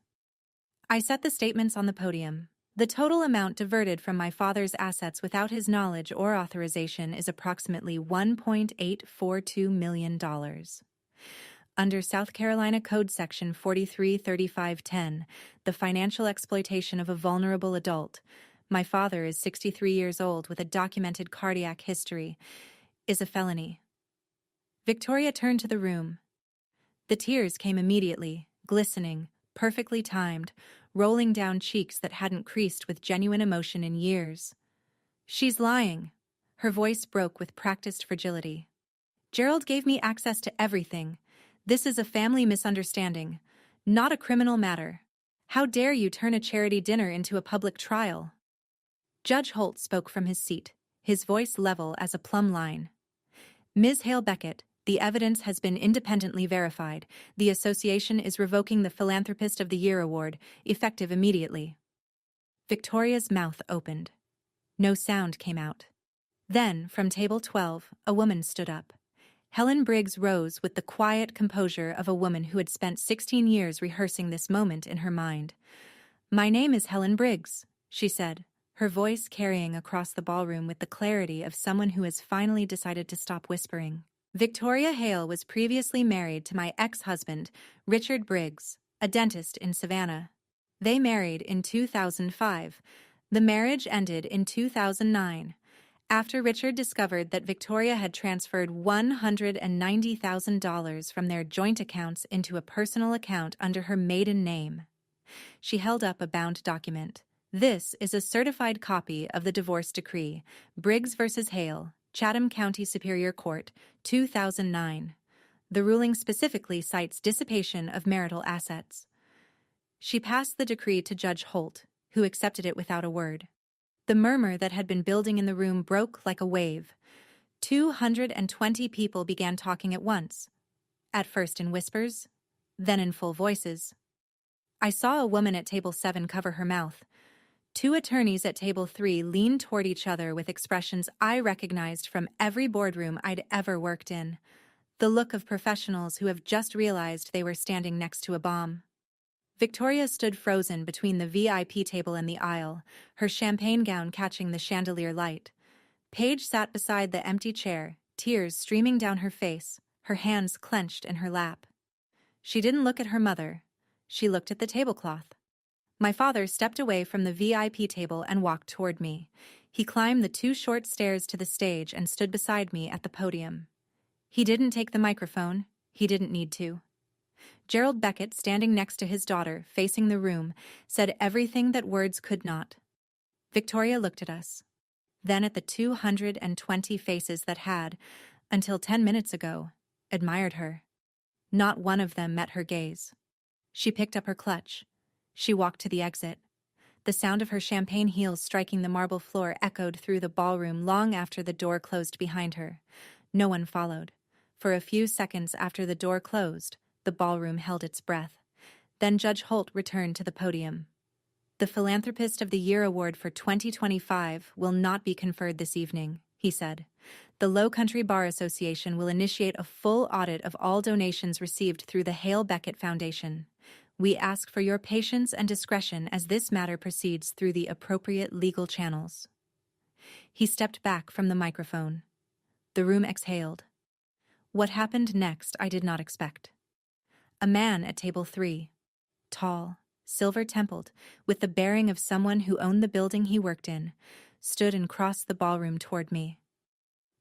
I set the statements on the podium. The total amount diverted from my father's assets without his knowledge or authorization is approximately $1.842 million. Under South Carolina Code Section 433510, the financial exploitation of a vulnerable adult, my father is 63 years old with a documented cardiac history, is a felony. Victoria turned to the room. The tears came immediately, glistening, perfectly timed, rolling down cheeks that hadn't creased with genuine emotion in years. She's lying. Her voice broke with practiced fragility. Gerald gave me access to everything. This is a family misunderstanding, not a criminal matter. How dare you turn a charity dinner into a public trial? Judge Holt spoke from his seat, his voice level as a plumb line. Ms. Hale Beckett, the evidence has been independently verified. The association is revoking the Philanthropist of the Year award, effective immediately. Victoria's mouth opened. No sound came out. Then, from table 12, a woman stood up. Helen Briggs rose with the quiet composure of a woman who had spent 16 years rehearsing this moment in her mind. "My name is Helen Briggs," she said, her voice carrying across the ballroom with the clarity of someone who has finally decided to stop whispering. "Victoria Hale was previously married to my ex-husband, Richard Briggs, a dentist in Savannah. They married in 2005. The marriage ended in 2009. After Richard discovered that Victoria had transferred $190,000 from their joint accounts into a personal account under her maiden name." She held up a bound document. "This is a certified copy of the divorce decree, Briggs v. Hale, Chatham County Superior Court, 2009. The ruling specifically cites dissipation of marital assets." She passed the decree to Judge Holt, who accepted it without a word. The murmur that had been building in the room broke like a wave. 220 people began talking at once, at first in whispers, then in full voices. I saw a woman at table 7 cover her mouth. 2 attorneys at table 3 leaned toward each other with expressions I recognized from every boardroom I'd ever worked in. The look of professionals who have just realized they were standing next to a bomb. Victoria stood frozen between the VIP table and the aisle, her champagne gown catching the chandelier light. Paige sat beside the empty chair, tears streaming down her face, her hands clenched in her lap. She didn't look at her mother. She looked at the tablecloth. My father stepped away from the VIP table and walked toward me. He climbed the 2 short stairs to the stage and stood beside me at the podium. He didn't take the microphone. He didn't need to. Gerald Beckett, standing next to his daughter, facing the room, said everything that words could not. Victoria looked at us, then at the 220 faces that had, until 10 minutes ago, admired her. Not one of them met her gaze. She picked up her clutch. She walked to the exit. The sound of her champagne heels striking the marble floor echoed through the ballroom long after the door closed behind her. No one followed. For a few seconds after the door closed, the ballroom held its breath. Then Judge Holt returned to the podium. The Philanthropist of the Year Award for 2025 will not be conferred this evening, he said. The Low Country Bar Association will initiate a full audit of all donations received through the Hale Beckett Foundation. We ask for your patience and discretion as this matter proceeds through the appropriate legal channels. He stepped back from the microphone. The room exhaled. What happened next I did not expect. A man at table 3, tall, silver-templed, with the bearing of someone who owned the building he worked in, stood and crossed the ballroom toward me.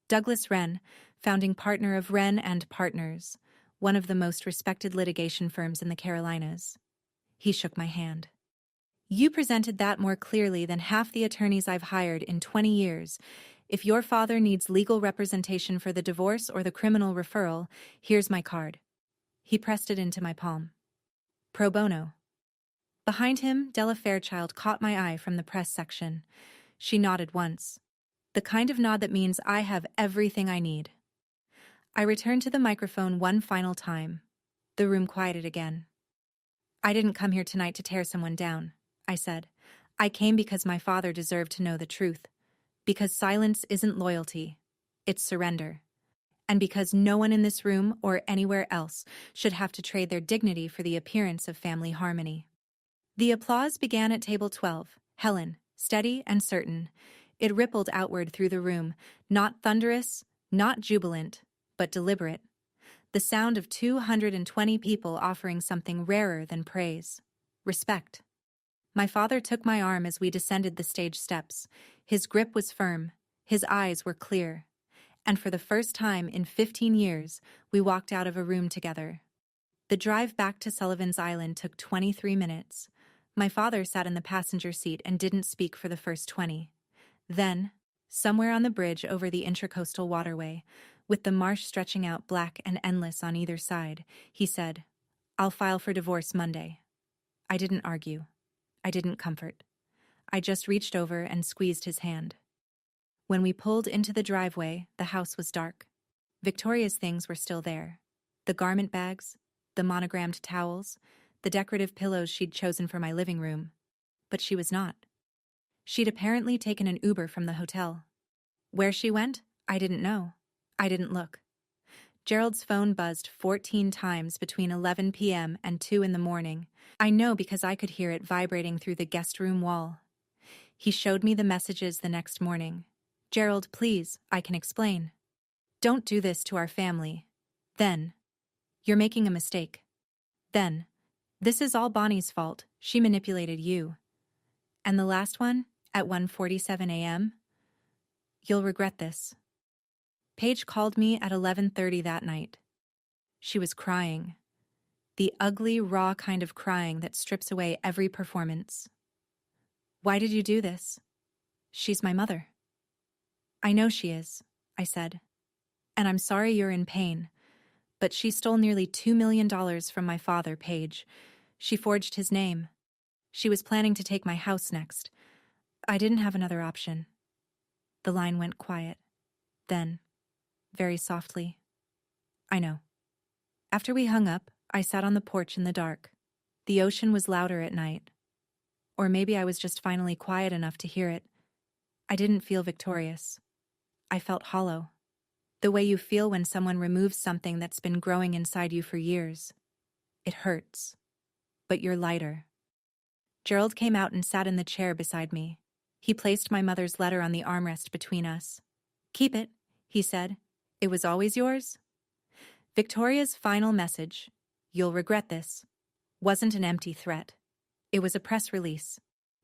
Douglas Wren, founding partner of Wren and Partners, one of the most respected litigation firms in the Carolinas. He shook my hand. You presented that more clearly than half the attorneys I've hired in 20 years. If your father needs legal representation for the divorce or the criminal referral, here's my card. He pressed it into my palm. Pro bono. Behind him, Della Fairchild caught my eye from the press section. She nodded once. The kind of nod that means I have everything I need. I returned to the microphone one final time. The room quieted again. I didn't come here tonight to tear someone down, I said. I came because my father deserved to know the truth. Because silence isn't loyalty. It's surrender. And because no one in this room or anywhere else should have to trade their dignity for the appearance of family harmony. The applause began at table 12, Helen, steady and certain. It rippled outward through the room, not thunderous, not jubilant, but deliberate. The sound of 220 people offering something rarer than praise. Respect. My father took my arm as we descended the stage steps. His grip was firm. His eyes were clear. And for the first time in 15 years, we walked out of a room together. The drive back to Sullivan's Island took 23 minutes. My father sat in the passenger seat and didn't speak for the first 20. Then, somewhere on the bridge over the Intracoastal Waterway, with the marsh stretching out black and endless on either side, he said, "I'll file for divorce Monday." I didn't argue. I didn't comfort. I just reached over and squeezed his hand. When we pulled into the driveway, the house was dark. Victoria's things were still there. The garment bags, the monogrammed towels, the decorative pillows she'd chosen for my living room. But she was not. She'd apparently taken an Uber from the hotel. Where she went, I didn't know. I didn't look. Gerald's phone buzzed 14 times between 11 p.m. and 2 in the morning. I know because I could hear it vibrating through the guest room wall. He showed me the messages the next morning. "Gerald, please, I can explain. Don't do this to our family. Then, you're making a mistake. Then, this is all Bonnie's fault. She manipulated you." And the last one, at 1:47 a.m., "You'll regret this." Paige called me at 11:30 that night. She was crying. The ugly, raw kind of crying that strips away every performance. "Why did you do this?" "She's my mother." "I know she is," I said. "And I'm sorry you're in pain. But she stole nearly $2 million from my father, Paige. She forged his name. She was planning to take my house next. I didn't have another option. The line went quiet. Then, very softly, I know. After we hung up, I sat on the porch in the dark. The ocean was louder at night. Or maybe I was just finally quiet enough to hear it. I didn't feel victorious. I felt hollow. The way you feel when someone removes something that's been growing inside you for years. It hurts. But you're lighter. Gerald came out and sat in the chair beside me. He placed my mother's letter on the armrest between us. "Keep it," he said. "It was always yours?" Victoria's final message, "You'll regret this," wasn't an empty threat. It was a press release.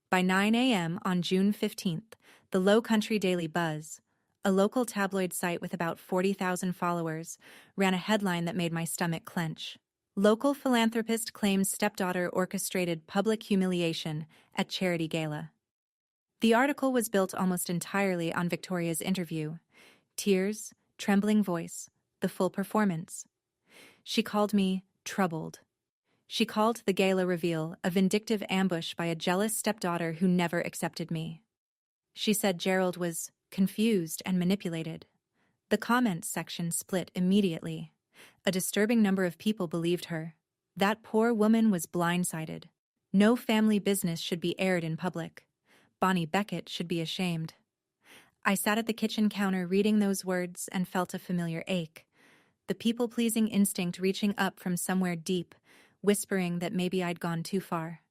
By 9 a.m. on June 15th, the Low Country Daily Buzz, a local tabloid site with about 40,000 followers, ran a headline that made my stomach clench. Local philanthropist claims stepdaughter orchestrated public humiliation at charity gala. The article was built almost entirely on Victoria's interview. Tears, trembling voice, the full performance. She called me troubled. She called the gala reveal a vindictive ambush by a jealous stepdaughter who never accepted me. She said Gerald was confused and manipulated. The comments section split immediately. A disturbing number of people believed her. That poor woman was blindsided. No family business should be aired in public. Bonnie Beckett should be ashamed. I sat at the kitchen counter reading those words and felt a familiar ache. The people-pleasing instinct reaching up from somewhere deep, whispering that maybe I'd gone too far.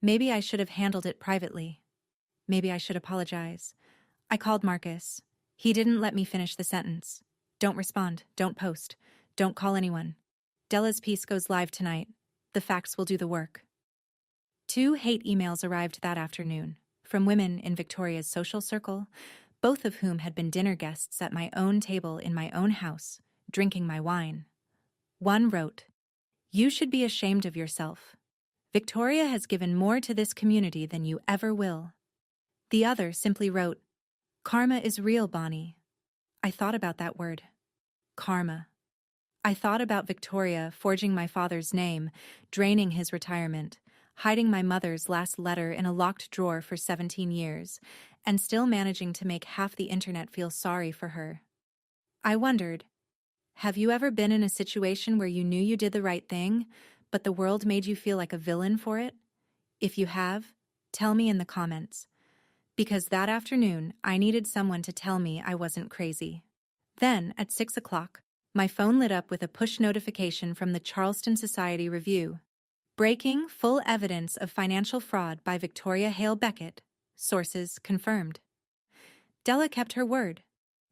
Maybe I should have handled it privately. Maybe I should apologize. I called Marcus. He didn't let me finish the sentence. "Don't respond. Don't post. Don't call anyone. Della's piece goes live tonight. The facts will do the work." 2 hate emails arrived that afternoon, from women in Victoria's social circle, both of whom had been dinner guests at my own table in my own house, drinking my wine. One wrote, "You should be ashamed of yourself. Victoria has given more to this community than you ever will." The other simply wrote, "Karma is real, Bonnie." I thought about that word. Karma. I thought about Victoria forging my father's name, draining his retirement, hiding my mother's last letter in a locked drawer for 17 years, and still managing to make half the internet feel sorry for her. I wondered, have you ever been in a situation where you knew you did the right thing, but the world made you feel like a villain for it? If you have, tell me in the comments. Because that afternoon, I needed someone to tell me I wasn't crazy. Then, at 6 o'clock, my phone lit up with a push notification from the Charleston Society Review. Breaking full evidence of financial fraud by Victoria Hale Beckett. Sources confirmed. Della kept her word.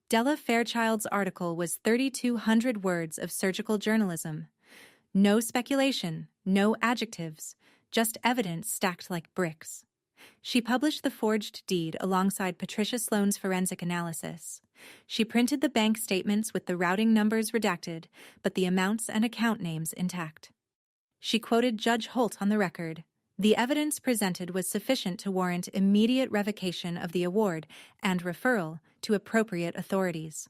Della Fairchild's article was 3,200 words of surgical journalism. No speculation, no adjectives, just evidence stacked like bricks. She published the forged deed alongside Patricia Sloan's forensic analysis. She printed the bank statements with the routing numbers redacted, but the amounts and account names intact. She quoted Judge Holt on the record. The evidence presented was sufficient to warrant immediate revocation of the award and referral to appropriate authorities.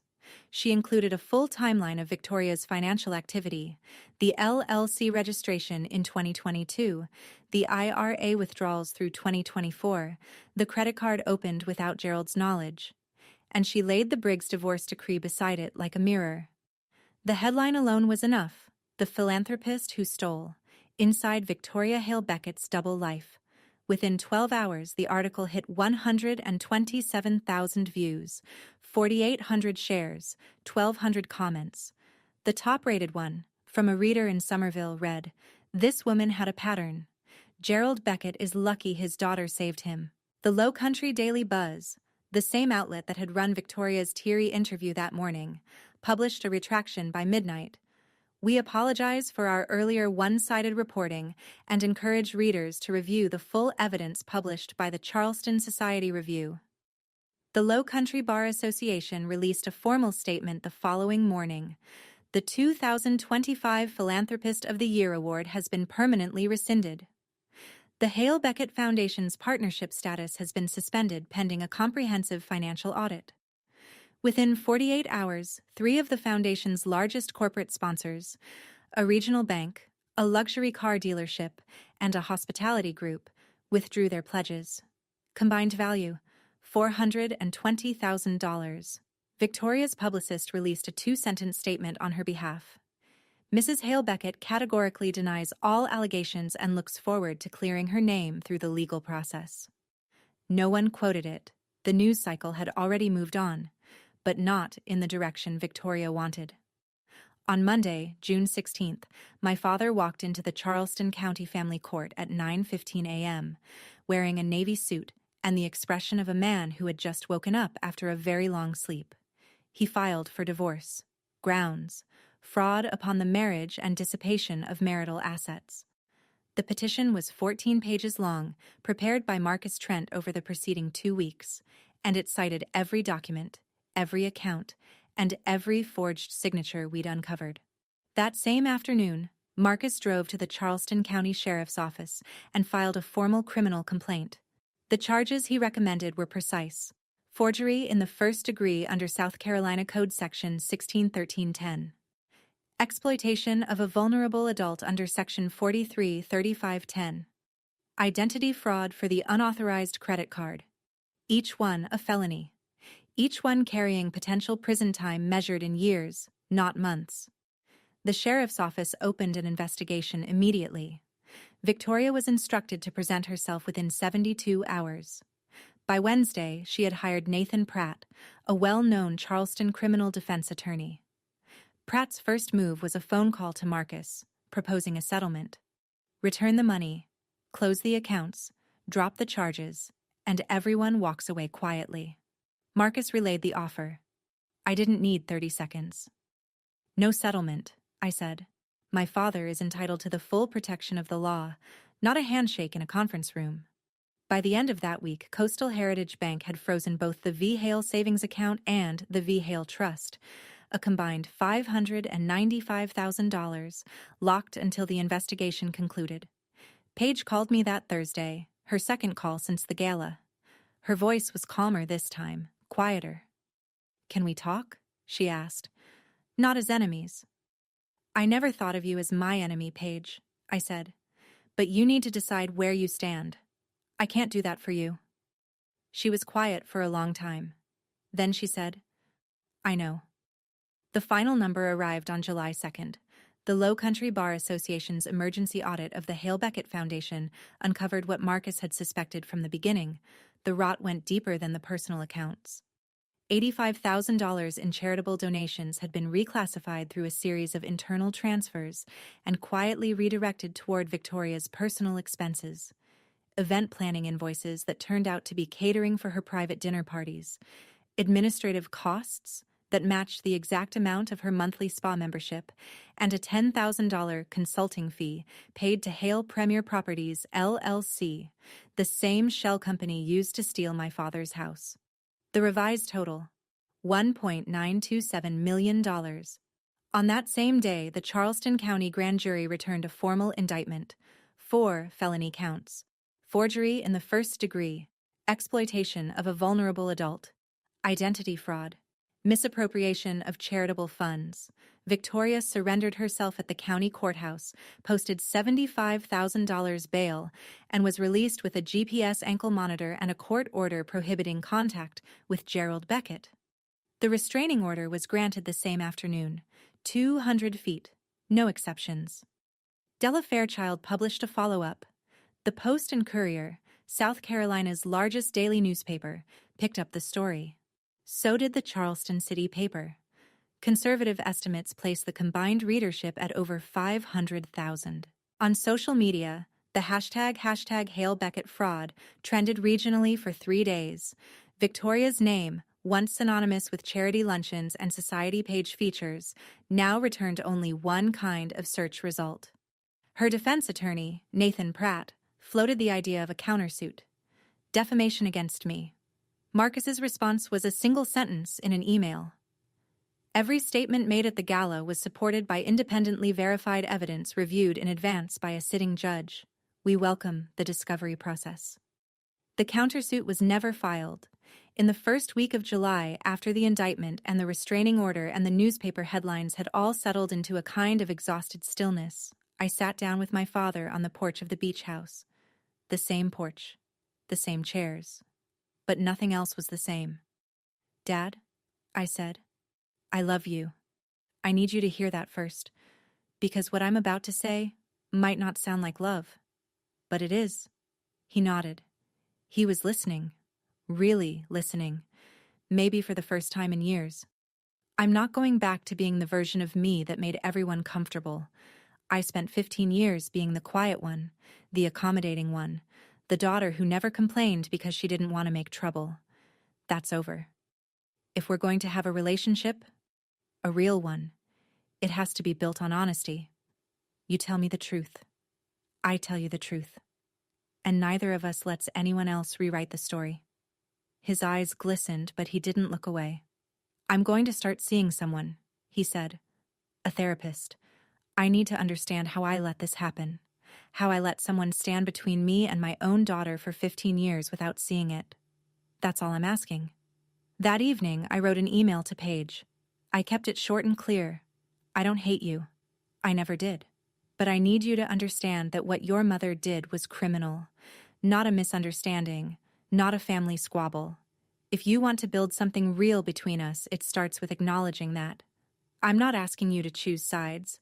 She included a full timeline of Victoria's financial activity, the LLC registration in 2022, the IRA withdrawals through 2024, the credit card opened without Gerald's knowledge. And she laid the Briggs divorce decree beside it like a mirror. The headline alone was enough. The philanthropist who stole. Inside Victoria Hale Beckett's double life. Within 12 hours, the article hit 127,000 views, 4,800 shares, 1,200 comments. The top-rated one, from a reader in Somerville, read, "This woman had a pattern. Gerald Beckett is lucky his daughter saved him." The Low Country Daily Buzz, the same outlet that had run Victoria's teary interview that morning, published a retraction by midnight. "We apologize for our earlier one-sided reporting and encourage readers to review the full evidence published by the Charleston Society Review." The Low Country Bar Association released a formal statement the following morning. The 2025 Philanthropist of the Year Award has been permanently rescinded. The Hale Beckett Foundation's partnership status has been suspended pending a comprehensive financial audit. Within 48 hours, 3 of the foundation's largest corporate sponsors, a regional bank, a luxury car dealership, and a hospitality group, withdrew their pledges. Combined value, $420,000. Victoria's publicist released a two-sentence statement on her behalf. Mrs. Hale Beckett categorically denies all allegations and looks forward to clearing her name through the legal process. No one quoted it. The news cycle had already moved on, but not in the direction Victoria wanted. On Monday, June 16th, my father walked into the Charleston County Family Court at 9:15 a.m., wearing a navy suit and the expression of a man who had just woken up after a very long sleep. He filed for divorce. Grounds: fraud upon the marriage and dissipation of marital assets. The petition was 14 pages long, prepared by Marcus Trent over the preceding 2 weeks, and it cited every document, every account, and every forged signature we'd uncovered. That same afternoon, Marcus drove to the Charleston County Sheriff's Office and filed a formal criminal complaint. The charges he recommended were precise: forgery in the first degree under South Carolina Code Section 1613-10. Exploitation of a vulnerable adult under Section 4335-10. Identity fraud for the unauthorized credit card. Each one a felony. Each one carrying potential prison time measured in years, not months. The sheriff's office opened an investigation immediately. Victoria was instructed to present herself within 72 hours. By Wednesday, she had hired Nathan Pratt, a well-known Charleston criminal defense attorney. Pratt's first move was a phone call to Marcus, proposing a settlement. Return the money, close the accounts, drop the charges, and everyone walks away quietly. Marcus relayed the offer. I didn't need 30 seconds. No settlement, I said. My father is entitled to the full protection of the law, not a handshake in a conference room. By the end of that week, Coastal Heritage Bank had frozen both the V. Hale Savings Account and the V. Hale Trust, a combined $595,000, locked until the investigation concluded. Paige called me that Thursday, her second call since the gala. Her voice was calmer this time, quieter. Can we talk? She asked. Not as enemies. I never thought of you as my enemy, Paige, I said. But you need to decide where you stand. I can't do that for you. She was quiet for a long time. Then she said, I know. The final number arrived on July 2nd. The Low Country Bar Association's emergency audit of the Hale Beckett Foundation uncovered what Marcus had suspected from the beginning. The rot went deeper than the personal accounts. $85,000 in charitable donations had been reclassified through a series of internal transfers and quietly redirected toward Victoria's personal expenses. Event planning invoices that turned out to be catering for her private dinner parties, administrative costs that matched the exact amount of her monthly spa membership, and a $10,000 consulting fee paid to Hale Premier Properties, LLC, the same shell company used to steal my father's house. The revised total, $1.927 million. On that same day, the Charleston County Grand Jury returned a formal indictment, 4 felony counts: forgery in the first degree, exploitation of a vulnerable adult, identity fraud, misappropriation of charitable funds. Victoria surrendered herself at the county courthouse, posted $75,000 bail, and was released with a GPS ankle monitor and a court order prohibiting contact with Gerald Beckett. The restraining order was granted the same afternoon, 200 feet, no exceptions. Della Fairchild published a follow-up. The Post and Courier, South Carolina's largest daily newspaper, picked up the story. So did the Charleston City paper. Conservative estimates place the combined readership at over 500,000. On social media, the hashtag Hale Beckett fraud trended regionally for 3 days. Victoria's name, once synonymous with charity luncheons and society page features, now returned only one kind of search result. Her defense attorney, Nathan Pratt, floated the idea of a countersuit. Defamation against me. Marcus's response was a single sentence in an email. Every statement made at the gala was supported by independently verified evidence reviewed in advance by a sitting judge. We welcome the discovery process. The countersuit was never filed. In the first week of July, after the indictment and the restraining order and the newspaper headlines had all settled into a kind of exhausted stillness, I sat down with my father on the porch of the beach house. The same porch. The same chairs. But nothing else was the same. "Dad," I said, "I love you. I need you to hear that first, because what I'm about to say might not sound like love, but it is." He nodded. He was listening. Really listening. Maybe for the first time in years. I'm not going back to being the version of me that made everyone comfortable. I spent 15 years being the quiet one, the accommodating one, the daughter who never complained because she didn't want to make trouble. That's over. If we're going to have a relationship, a real one, it has to be built on honesty. You tell me the truth. I tell you the truth. And neither of us lets anyone else rewrite the story. His eyes glistened, but he didn't look away. "I'm going to start seeing someone," he said. "A therapist. I need to understand how I let this happen. How I let someone stand between me and my own daughter for 15 years without seeing it. That's all I'm asking." That evening, I wrote an email to Paige. I kept it short and clear. "I don't hate you. I never did. But I need you to understand that what your mother did was criminal. Not a misunderstanding. Not a family squabble. If you want to build something real between us, it starts with acknowledging that. I'm not asking you to choose sides.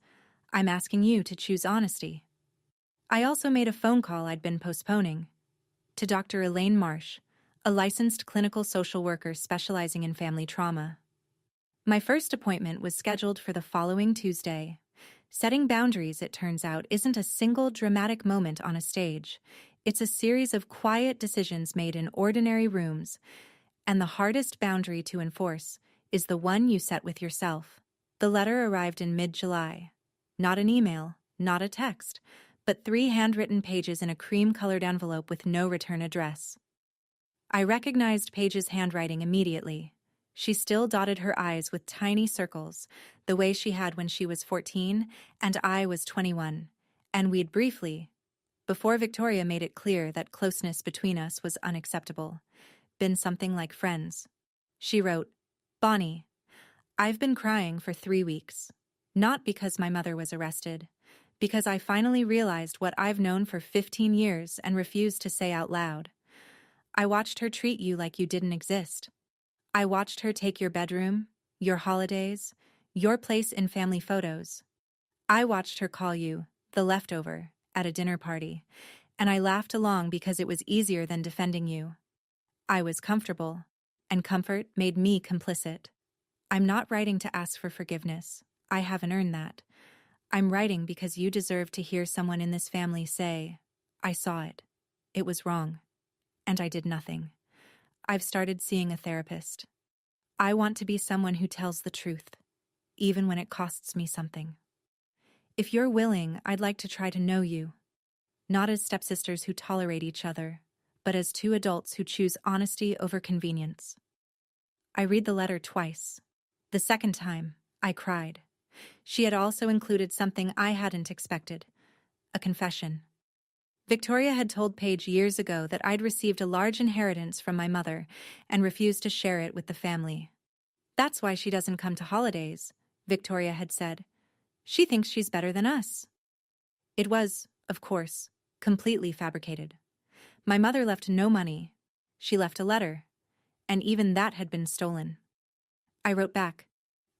I'm asking you to choose honesty." I also made a phone call I'd been postponing. To Dr. Elaine Marsh, a licensed clinical social worker specializing in family trauma. My first appointment was scheduled for the following Tuesday. Setting boundaries, it turns out, isn't a single dramatic moment on a stage. It's a series of quiet decisions made in ordinary rooms, and the hardest boundary to enforce is the one you set with yourself. The letter arrived in mid-July. Not an email, not a text, but 3 handwritten pages in a cream-colored envelope with no return address. I recognized Paige's handwriting immediately. She still dotted her I's with tiny circles, the way she had when she was 14 and I was 21, and we'd briefly, before Victoria made it clear that closeness between us was unacceptable, been something like friends. She wrote, "Bonnie, I've been crying for 3 weeks. Not because my mother was arrested, because I finally realized what I've known for 15 years and refused to say out loud. I watched her treat you like you didn't exist. I watched her take your bedroom, your holidays, your place in family photos. I watched her call you the leftover at a dinner party, and I laughed along because it was easier than defending you. I was comfortable, and comfort made me complicit. I'm not writing to ask for forgiveness. I haven't earned that. I'm writing because you deserve to hear someone in this family say, 'I saw it. It was wrong. And I did nothing. I've started seeing a therapist. I want to be someone who tells the truth, even when it costs me something. If you're willing, I'd like to try to know you. Not as stepsisters who tolerate each other, but as 2 adults who choose honesty over convenience.'" I read the letter twice. The second time, I cried. She had also included something I hadn't expected, a confession. Victoria had told Paige years ago that I'd received a large inheritance from my mother and refused to share it with the family. "That's why she doesn't come to holidays," Victoria had said. "She thinks she's better than us." It was, of course, completely fabricated. My mother left no money. She left a letter, and even that had been stolen. I wrote back,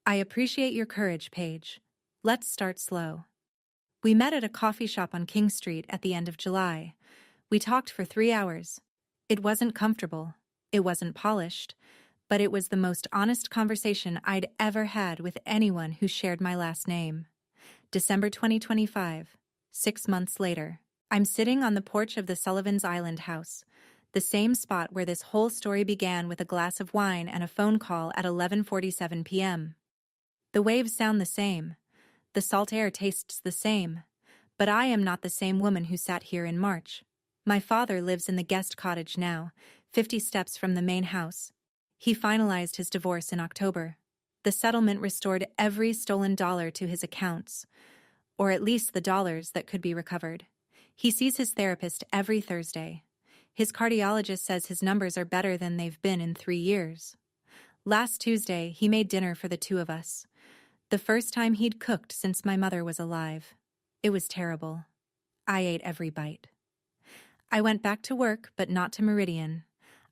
"I appreciate your courage, Paige. Let's start slow." We met at a coffee shop on King Street at the end of July. We talked for 3 hours. It wasn't comfortable. It wasn't polished. But it was the most honest conversation I'd ever had with anyone who shared my last name. December 2025, 6 months later. I'm sitting on the porch of the Sullivan's Island house, the same spot where this whole story began, with a glass of wine and a phone call at 11:47 p.m. The waves sound the same. The salt air tastes the same. But I am not the same woman who sat here in March. My father lives in the guest cottage now, 50 steps from the main house. He finalized his divorce in October. The settlement restored every stolen dollar to his accounts, or at least the dollars that could be recovered. He sees his therapist every Thursday. His cardiologist says his numbers are better than they've been in 3 years. Last Tuesday, he made dinner for the 2 of us. The first time he'd cooked since my mother was alive. It was terrible. I ate every bite. I went back to work, but not to Meridian.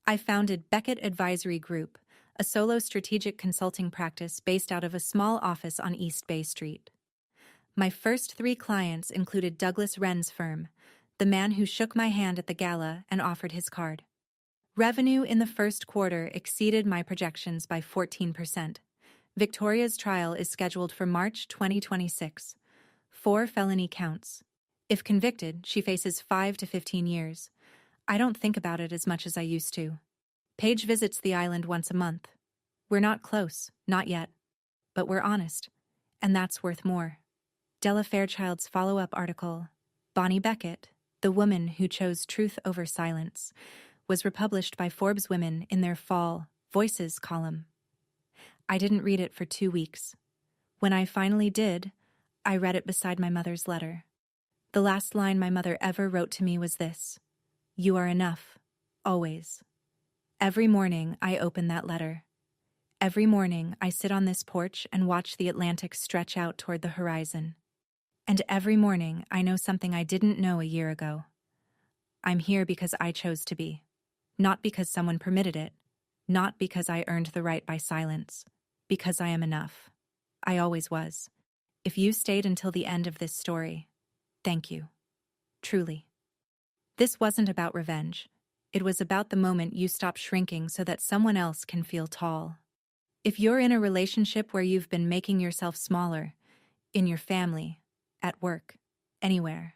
I founded Beckett Advisory Group, a solo strategic consulting practice based out of a small office on East Bay Street. My first 3 clients included Douglas Wren's firm, the man who shook my hand at the gala and offered his card. Revenue in the first quarter exceeded my projections by 14%. Victoria's trial is scheduled for March 2026. 4 felony counts. If convicted, she faces 5 to 15 years. I don't think about it as much as I used to. Paige visits the island once a month. We're not close, not yet. But we're honest. And that's worth more. Della Fairchild's follow-up article, Bonnie Beckett, the woman who chose truth over silence, was republished by Forbes Women in their fall Voices column. I didn't read it for 2 weeks. When I finally did, I read it beside my mother's letter. The last line my mother ever wrote to me was this: "You are enough, always." Every morning I open that letter. Every morning I sit on this porch and watch the Atlantic stretch out toward the horizon. And every morning I know something I didn't know a year ago. I'm here because I chose to be. Not because someone permitted it. Not because I earned the right by silence. Because I am enough. I always was. If you stayed until the end of this story, thank you. Truly. This wasn't about revenge. It was about the moment you stop shrinking so that someone else can feel tall. If you're in a relationship where you've been making yourself smaller, in your family, at work, anywhere,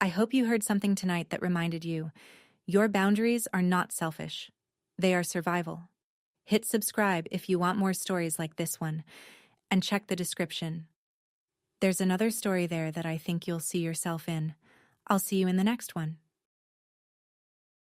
I hope you heard something tonight that reminded you, your boundaries are not selfish. They are survival. Hit subscribe if you want more stories like this one, and check the description. There's another story there that I think you'll see yourself in. I'll see you in the next one.